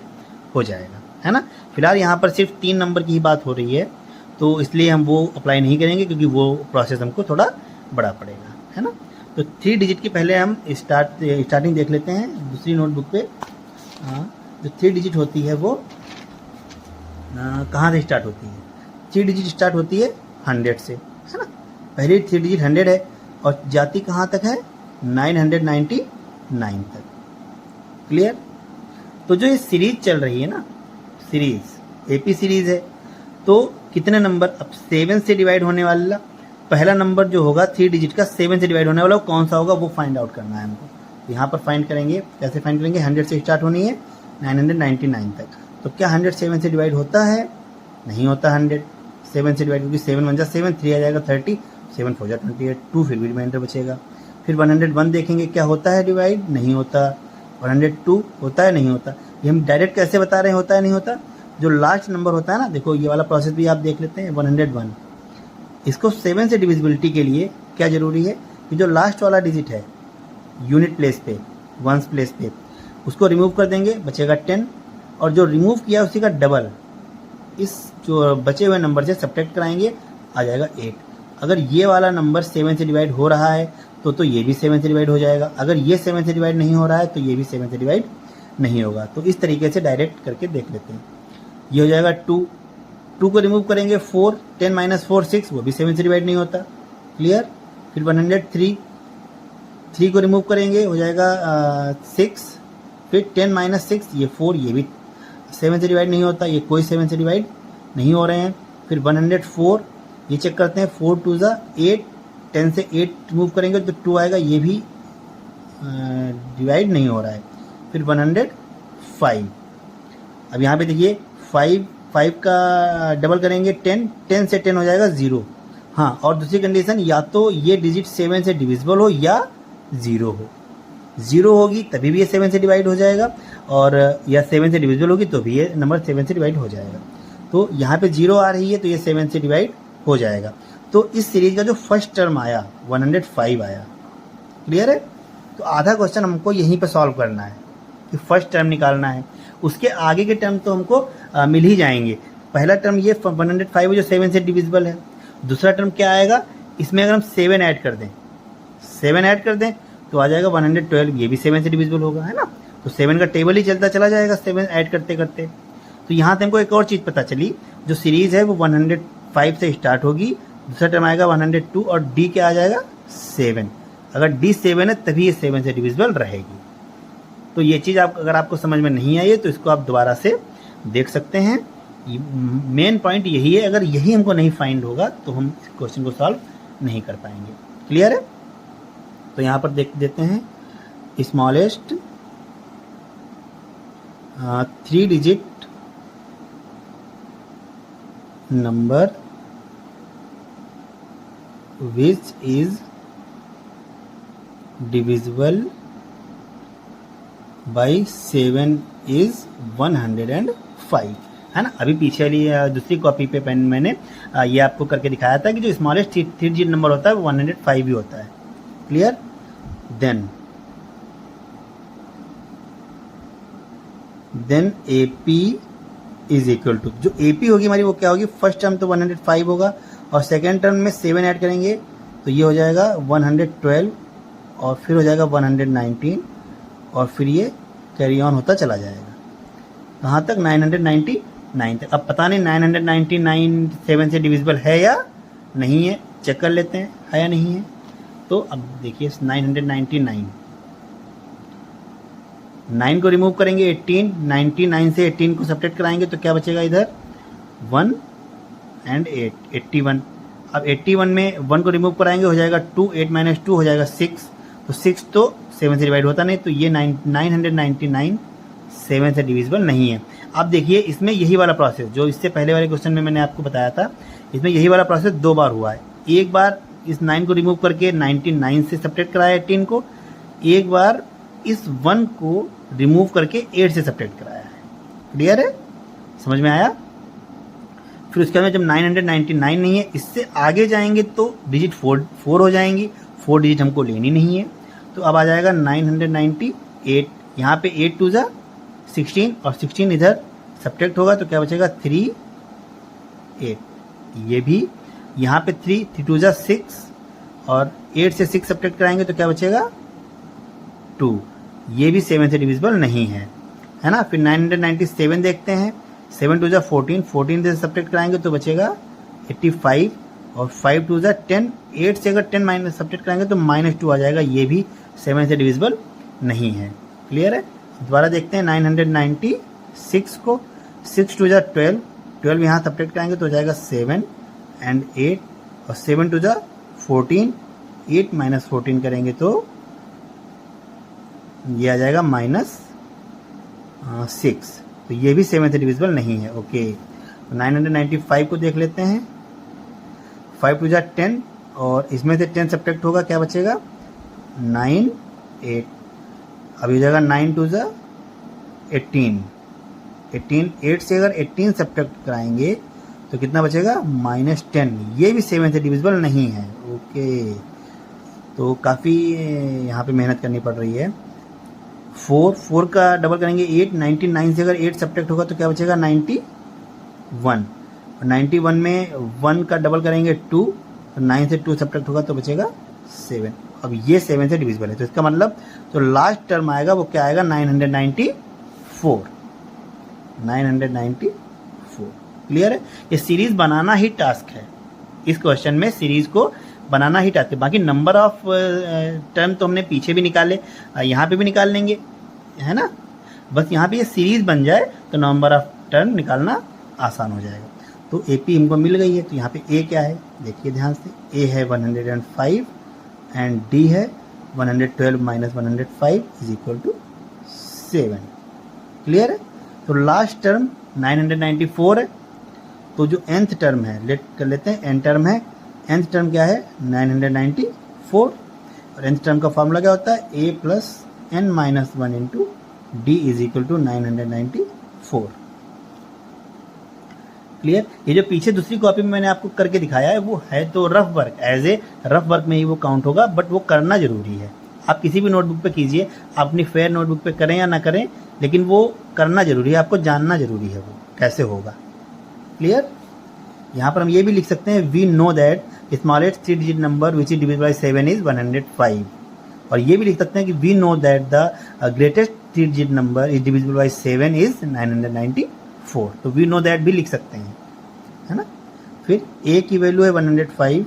हो जाएगा, है ना। फिलहाल यहाँ पर सिर्फ 3 नंबर की ही बात हो रही है तो इसलिए हम वो अप्लाई नहीं करेंगे क्योंकि वो प्रोसेस हमको थोड़ा बड़ा पड़ेगा, है ना। तो 3 डिजिट की पहले हम स्टार्टिंग देख लेते हैं दूसरी नोटबुक पे। जो 3 डिजिट होती है वो कहाँ से स्टार्ट होती है? 3 डिजिट स्टार्ट होती है 100 से, है ना। पहली 3 डिजिट 100 है और जाती कहाँ तक है? 999 तक। क्लियर? तो जो ये सीरीज चल रही है ना, सीरीज एपी सीरीज है, तो कितने नंबर, अब 7 से डिवाइड होने वाला पहला नंबर जो होगा 3 डिजिट का 7 से डिवाइड होने वाला वो कौन सा होगा वो फाइंड आउट करना है हमको। तो यहाँ पर फाइंड करेंगे, कैसे फाइंड करेंगे? 100 से स्टार्ट होनी है 999 तक। तो क्या 100 7 से डिवाइड होता है? नहीं होता। 100 7 से डिवाइड, क्योंकि 7 1 जा 7, 3 आ जाएगा 30, 7 4 जा 28, 2 फिर भी रिमाइंडर बचेगा। फिर 101 देखेंगे क्या होता है डिवाइड? नहीं होता। 102 होता है? नहीं होता। ये हम डायरेक्ट कैसे बता रहे हैं होता है नहीं होता? जो लास्ट नंबर होता है ना, देखो ये वाला प्रोसेस भी आप देख लेते हैं 101। इसको 7 से डिविजिबिलिटी के लिए क्या जरूरी है कि जो लास्ट वाला डिजिट है यूनिट प्लेस पे, वंस प्लेस पे, उसको रिमूव कर देंगे, बचेगा 10, और जो रिमूव किया उसी का डबल इस जो बचे हुए नंबर से सब्ट्रैक्ट कराएंगे, आ जाएगा 8। अगर ये वाला नंबर 7 से डिवाइड हो रहा है तो ये भी 7 से डिवाइड हो जाएगा। अगर ये 7 से डिवाइड नहीं हो रहा है तो ये भी 7 से डिवाइड नहीं होगा। तो इस तरीके से डायरेक्ट करके देख लेते हैं। ये हो जाएगा 2 को रिमूव करेंगे 4, 10 - 4 6, वो भी 7 से डिवाइड नहीं होता। क्लियर? फिर 103 को रिमूव करेंगे, हो जाएगा 6, फिर 10 - 6, ये 4, ये भी 7 से डिवाइड नहीं होता, ये कोई 7 से डिवाइड नहीं हो रहे हैं। फिर 104, ये चेक करते हैं, 4 2 जा 8, 10 से 8 रिमूव करेंगे तो 2 आएगा, ये भी डिवाइड नहीं हो रहा है। फिर 105, अब यहाँ पे देखिए 5 का डबल करेंगे 10 से 10 हो जाएगा 0। हाँ, और दूसरी कंडीशन, या तो ये डिजिट 7 से डिविजिबल हो या 0 हो। 0 होगी तभी भी ये 7 से डिवाइड हो जाएगा, और या 7 से डिविजिबल होगी तो भी ये नंबर 7 से डिवाइड हो जाएगा। तो यहाँ पे 0 आ रही है तो ये 7 से डिवाइड हो जाएगा। तो इस सीरीज का जो फर्स्ट टर्म आया 105 आया। क्लियर है? तो आधा क्वेश्चन हमको यहीं पे सॉल्व करना है कि फर्स्ट टर्म निकालना है। उसके आगे के टर्म तो हमको मिल ही जाएंगे। पहला टर्म ये 105 है जो 7 से डिविजिबल है। दूसरा टर्म क्या आएगा, इसमें अगर हम 7 ऐड कर दें, 7 ऐड कर दें तो आ जाएगा 112, ये भी 7 से डिविजिबल होगा, है ना। तो 7 का टेबल ही चलता चला जाएगा 7 ऐड करते करते। तो यहाँ से हमको एक और चीज़ पता चली, जो सीरीज है वो 105 से स्टार्ट होगी, दूसरा टर्म आएगा 102 और डी क्या आ जाएगा 7। अगर डी 7 है तभी ये 7 से डिविजिबल रहेगी। तो ये चीज़ अगर आपको समझ में नहीं आई है तो इसको आप दोबारा से देख सकते हैं। मेन पॉइंट यही है, अगर यही हमको नहीं फाइंड होगा तो हम इस क्वेश्चन को सॉल्व नहीं कर पाएंगे। क्लियर है? तो यहाँ पर देख देते हैं, smallest 3 digit number which is divisible by 7 is 105, है ना। अभी पीछे वाली दूसरी कॉपी पे पेन मैंने ये आपको करके दिखाया था कि जो स्मॉलेस्ट 3 डिजिट नंबर होता है वो 105 ही होता है। Clear? Then AP is equal to, जो AP होगी हमारी वो क्या होगी, फर्स्ट टर्म तो 105 होगा और सेकेंड टर्म में 7 ऐड करेंगे तो ये हो जाएगा 112 और फिर हो जाएगा 119 और फिर ये कैरी ऑन होता चला जाएगा कहाँ तक, 999 तक। अब पता नहीं 999 7 से डिविजिबल है या नहीं है, चेक कर लेते हैं है या नहीं है। तो अब देखिए 999, 9 को रिमूव करेंगे 18, 99 से 18 को सब्ट्रैक्ट कराएंगे तो क्या बचेगा इधर 1 and 8, 81। अब 81 में 1 को रिमूव कराएंगे हो जाएगा 2, 8 - 2 हो जाएगा 6। तो 6 तो 7 से डिवाइड होता नहीं, तो ये 999 7 से डिविजिबल नहीं है। अब देखिए इसमें यही वाला प्रोसेस जो इससे पहले वाले क्वेश्चन में मैंने आपको बताया था, इसमें यही वाला प्रोसेस 2 बार हुआ है। एक बार इस 9 को रिमूव करके 99 से सब्ट्रैक्ट कराया 18 को, एक बार इस 1 को रिमूव करके 8 से सब्ट्रैक्ट कराया है। क्लियर है? समझ में आया? फिर उसके बाद जब 999 नहीं है, इससे आगे जाएंगे तो डिजिट 4 हो जाएंगी, 4 डिजिट हमको लेनी नहीं है। तो अब आ जाएगा 998, यहाँ पे 8 2 जा 16 और 16 इधर सब्ट्रैक्ट होगा तो क्या बचेगा 3 8। ये भी यहाँ पे 3 2 जा 6 और 8 से 6 सब्ट्रैक्ट कराएंगे तो क्या बचेगा 2। ये भी 7 से डिविजिबल नहीं है, है ना। फिर 997 देखते हैं, 7 2 जा 14, 14 से सब्ट्रैक्ट कराएंगे तो बचेगा 85 और 5 2 जा 10, 8 से अगर 10 माइनस सब्ट्रैक्ट कराएंगे तो -2 आ जाएगा, ये भी 7 से डिविजिबल नहीं है। क्लियर है? दोबारा देखते हैं 996 को, 6 2 जा 12, 12 यहाँ सब्ट्रैक्ट कराएंगे तो हो जाएगा 7 and 8 और 7 2 जा 14, 8 - 14 करेंगे तो ये आ जाएगा -6। तो ये भी 7 से डिविजिबल नहीं है। ओके, तो 995 को देख लेते हैं, 5 2 जा 10 और इसमें से 10 सब्ट्रैक्ट होगा क्या बचेगा 9 8। अब ये जाएगा 9 2 जा 18, 8 से अगर 18 सब्ट्रैक्ट कराएंगे तो कितना बचेगा -10। ये भी 7 से डिविजिबल नहीं है। ओके, तो काफ़ी यहाँ पे मेहनत करनी पड़ रही है। 4 का डबल करेंगे 8, 99 से अगर 8 सब्ट्रैक्ट होगा तो क्या बचेगा 91 और 91 में 1 का डबल करेंगे 2, तो 9 से 2 सब्ट्रैक्ट होगा तो बचेगा 7। अब ये 7 से डिविजिबल है, तो इसका मतलब जो लास्ट टर्म आएगा वो क्या आएगा 994। क्लियर है? ये सीरीज बनाना ही टास्क है। इस क्वेश्चन में सीरीज को बनाना ही टास्क है। बाकी नंबर ऑफ टर्म तो हमने पीछे भी निकाले, यहाँ पे भी निकाल लेंगे, है ना। बस यहाँ पे ये सीरीज बन जाए तो नंबर ऑफ टर्म निकालना आसान हो जाएगा। तो AP हमको मिल गई है। तो यहाँ पे A क्या है देखिए ध्यान से, A है 105 एंड D है 112 - 105 = 7। क्लियर है? तो लास्ट टर्म 994 है। तो जो nth टर्म है लेट कर लेते हैं, n टर्म है, nth टर्म क्या है 994 और nth टर्म का फॉर्मूला क्या होता है A + n minus 1 into D is equal to 994। Clear. ये जो पीछे दूसरी कॉपी में मैंने आपको करके दिखाया है वो है तो rough work, as a rough work में ही वो काउंट होगा, बट वो करना जरूरी है। आप किसी भी नोटबुक पे कीजिए, अपनी फेयर नोटबुक पे करें या ना करें, लेकिन वो करना जरूरी है, आपको जानना जरूरी है वो कैसे होगा। क्लियर। यहाँ पर हम ये भी लिख सकते हैं, we know that smallest 3 digit number which is divisible by 7 is 105। और ये भी लिख सकते हैं कि we know that the greatest 3 digit number is divisible by 7 is 994। तो वी नो दैट भी लिख सकते हैं, है ना। फिर a की वैल्यू है 105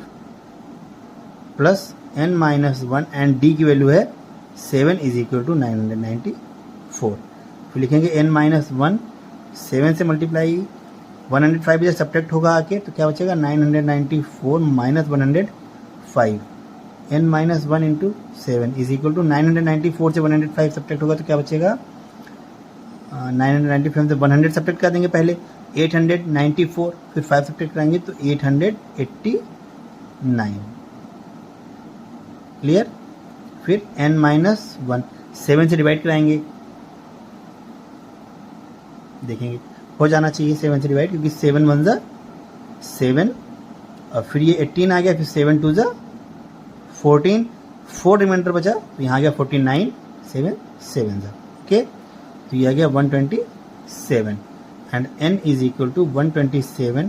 plus n minus 1 and d की वैल्यू है 7 इज इक्वल टू 994। फिर लिखेंगे n माइनस 1, 7 से मल्टीप्लाई 105 जब सब्ट्रैक्ट होगा आके तो क्या बचेगा 994 minus 105, n minus 1 into 7 is equal to 994 से 105 सब्ट्रैक्ट होगा तो क्या बचेगा 995 से 100 सब्ट्रैक्ट कर देंगे पहले 894, फिर 5 सब्ट्रैक्ट करेंगे तो 889। क्लियर। फिर n माइनस 1 7 से डिवाइड कराएंगे, देखेंगे हो जाना चाहिए 7 से डिवाइड, क्योंकि 7 1 ज़ा 7 और फिर ये 18 आ गया, फिर 7 2 ज़ा 14, 4 रिमाइंडर बचा तो यहाँ आ गया 49, 7 7 ज़ा ओके। तो ये आ गया 127 and n is equal to 127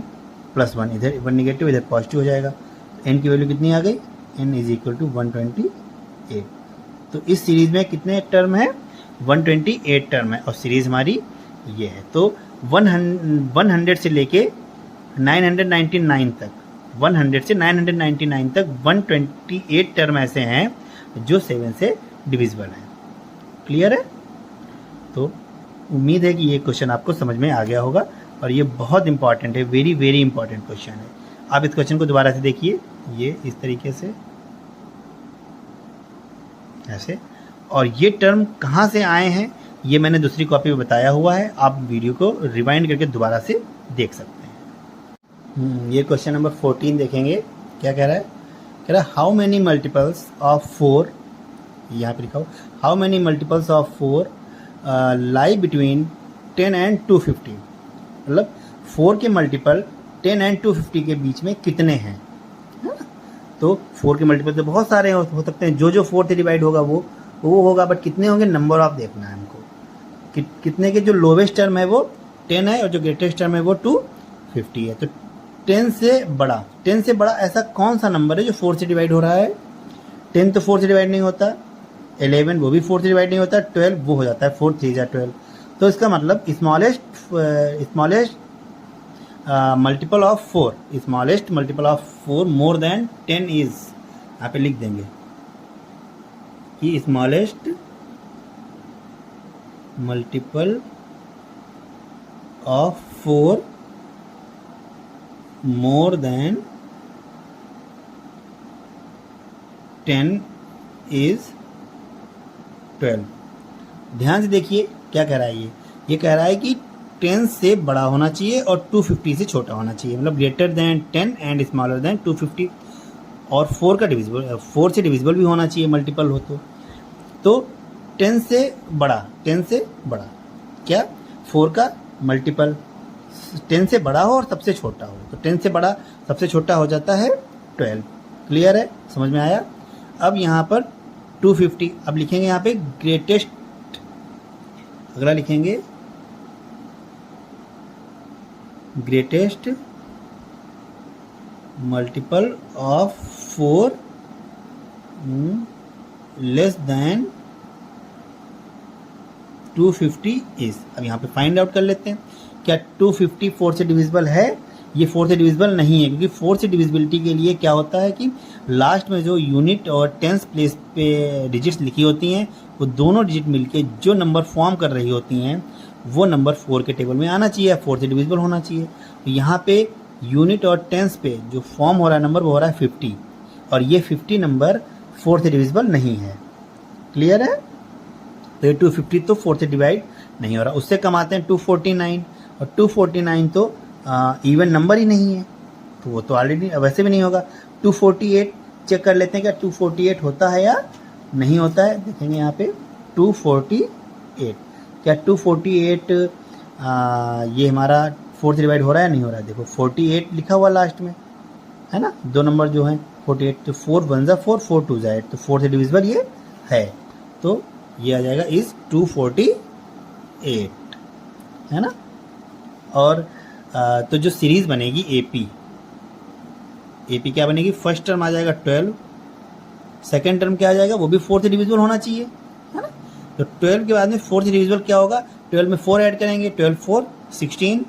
plus 1, इधर 1 निगेटिव इधर पॉजिटिव हो जाएगा। n की वैल्यू कितनी आ गई, n इज इक्वल टू 128। तो इस सीरीज में कितने टर्म है, 128 टर्म है और सीरीज हमारी ये है। तो 100 से लेके 999 तक, 100 से 999 तक 128 टर्म ऐसे हैं जो 7 से डिविजिबल हैं। क्लियर है। तो उम्मीद है कि ये क्वेश्चन आपको समझ में आ गया होगा और ये बहुत इंपॉर्टेंट है, वेरी वेरी इंपॉर्टेंट क्वेश्चन है। आप इस क्वेश्चन को दोबारा से देखिए, ये इस तरीके से ऐसे, और ये टर्म कहाँ से आए हैं ये मैंने दूसरी कॉपी में बताया हुआ है, आप वीडियो को रिवाइंड करके दोबारा से देख सकते हैं। ये क्वेश्चन नंबर 14 देखेंगे, क्या कह रहा है, कह रहा है हाउ मेनी मल्टीपल्स ऑफ 4, यहाँ पे लिखा हो how many multiples of 4 lie between 10 and 250। मतलब 4 के मल्टीपल 10 एंड 250 के बीच में कितने हैं, है ना। तो 4 के मल्टीपल तो बहुत सारे हो सकते हैं, जो 4 से डिवाइड होगा वो होगा, बट कितने होंगे नंबर ऑफ देखना है हमको। कितने के जो लोवेस्ट टर्म है वो 10 है और जो ग्रेटेस्ट टर्म है वो 250 है। तो 10 से बड़ा ऐसा कौन सा नंबर है जो 4 से डिवाइड हो रहा है। 10 तो 4 से डिवाइड नहीं होता, 11 वो भी 4 से डिवाइड नहीं होता, 12 वो हो जाता है 4 3 जा 12। तो इसका मतलब smallest multiple of 4, smallest multiple of 4 more than 10 is, यहाँ पे लिख देंगे कि smallest multiple of 4 more than 10 is 12। ध्यान से देखिए क्या कह रहा है, ये कह रहा है कि 10 से बड़ा होना चाहिए और 250 से छोटा होना चाहिए, मतलब greater than 10 and smaller than 250, और 4 का डिविजिबल 4 से डिविजिबल भी होना चाहिए मल्टीपल हो तो 10 से बड़ा क्या 4 का मल्टीपल 10 से बड़ा हो और सबसे छोटा हो, तो 10 से बड़ा सबसे छोटा हो जाता है 12। क्लियर है, समझ में आया। अब यहाँ पर 250, अब लिखेंगे यहाँ पे ग्रेटेस्ट, अगला लिखेंगे greatest multiple of 4 less than 250 is. अब यहाँ पे फाइंड आउट कर लेते हैं क्या 250 4 से डिविजिबल है। ये 4 से डिविजिबल नहीं है, क्योंकि 4 से डिविजिबिलिटी के लिए क्या होता है कि लास्ट में जो यूनिट और टेंस प्लेस पे डिजिट्स लिखी होती हैं वो दोनों डिजिट मिलके जो नंबर फॉर्म कर रही होती हैं वो नंबर 4 के टेबल में आना चाहिए, 4 से डिविजिबल होना चाहिए। तो यहाँ पे यूनिट और टेंस पे जो फॉर्म हो रहा है नंबर वो हो रहा है 50, और ये 50 नंबर 4 से डिविजिबल नहीं है। क्लियर है। तो ये 250 तो 4 से डिवाइड नहीं हो रहा। उससे कम आते हैं 249, और 249 तो इवन नंबर ही नहीं है, तो वो तो ऑलरेडी वैसे भी नहीं होगा। 248 चेक कर लेते हैं क्या 248 होता है या नहीं होता है, देखेंगे यहाँ पे 248। क्या 248 ये हमारा 4 से डिवाइड हो रहा है नहीं हो रहा है? देखो 48 लिखा हुआ लास्ट में है ना, दो नंबर जो हैं 48, तो 4 1 ज़ा 4, 4 2 ज़ा 8, तो 4 से डिविजिबल ये है, तो ये आ जाएगा इज 248 है ना। और तो जो सीरीज बनेगी एपी क्या बनेगी? फर्स्ट टर्म आ जाएगा 12, सेकेंड टर्म क्या आ जाएगा? वो भी 4 से डिविजिबल होना चाहिए है ना। तो 12 के बाद में 4 से डिविजिबल क्या होगा? 12 में 4 ऐड करेंगे, 12 4 16,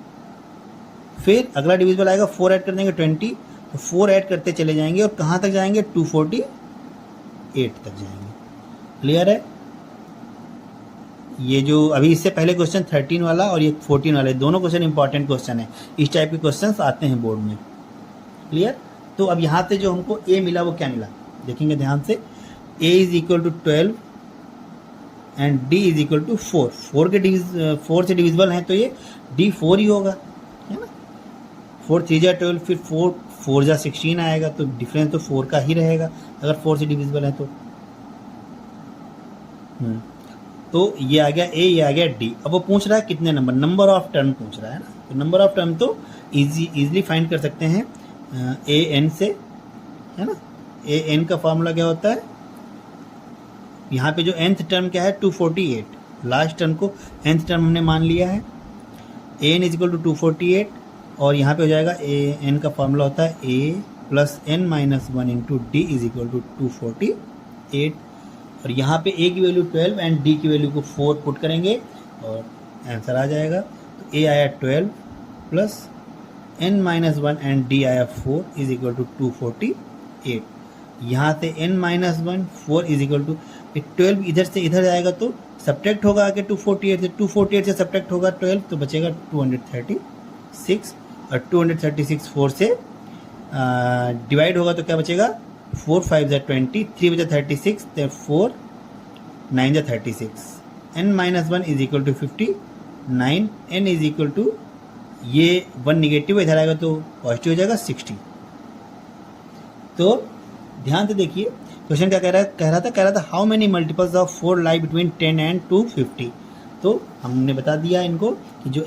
फिर अगला डिविजिबल आएगा 4 ऐड कर देंगे 20, तो 4 ऐड करते चले जाएंगे और कहाँ तक जाएंगे? 248 तक जाएंगे। क्लियर है? ये जो अभी इससे पहले क्वेश्चन 13 वाला और ये 14 वाला, दोनों क्वेश्चन इंपॉर्टेंट क्वेश्चन है, इस टाइप के क्वेश्चन आते हैं बोर्ड में। क्लियर? तो अब यहाँ से जो हमको ए मिला वो क्या मिला देखेंगे ध्यान से। A is equal to 12 and D is equal to 4। 4 से डिविजिबल है तो ये डी 4 ही होगा है ना। 4 3 जा 12, फिर 4 4 जा 16 आएगा, तो डिफरेंस तो 4 का ही रहेगा अगर 4 से डिविजिबल है तो ये आ गया ए, ये आ गया डी। अब वो पूछ रहा है कितने नंबर ऑफ टर्म पूछ रहा है ना। तो नंबर ऑफ टर्म तो इजीली फाइंड कर सकते हैं ए एन से है ना। ए एन का फॉर्मूला क्या होता है? यहाँ पे जो nth टर्म क्या है? 248, लास्ट टर्म को nth टर्म हमने मान लिया है। A N is equal to 248 और यहाँ पे हो जाएगा ए एन का फॉर्मूला होता है A plus N minus 1 into D is equal to 248। और यहाँ पे ए की वैल्यू 12 एंड डी की वैल्यू को 4 पुट करेंगे और आंसर आ जाएगा। तो ए आया 12 plus n minus 1 and d आया 4 इज इक्वल टू 248। यहाँ से n minus 1 4 is equal to 12, इधर से इधर जाएगा तो सब्ट्रैक्ट होगा आगे 248 से, 248 से सब्ट्रैक्ट होगा 12 तो बचेगा 236, और 236 4 से डिवाइड होगा तो क्या बचेगा? 4 5 जा 20, 3 बचा 36, 4 9 जा 36, n minus 1 is equal to 59, n is equal to ये 1 निगेटिव इधर आएगा तो पॉजिटिव हो जाएगा 60। तो ध्यान से देखिए क्वेश्चन क्या कह रहा था how many multiples of 4 lie between 10 and 250। तो हमने बता दिया इनको कि जो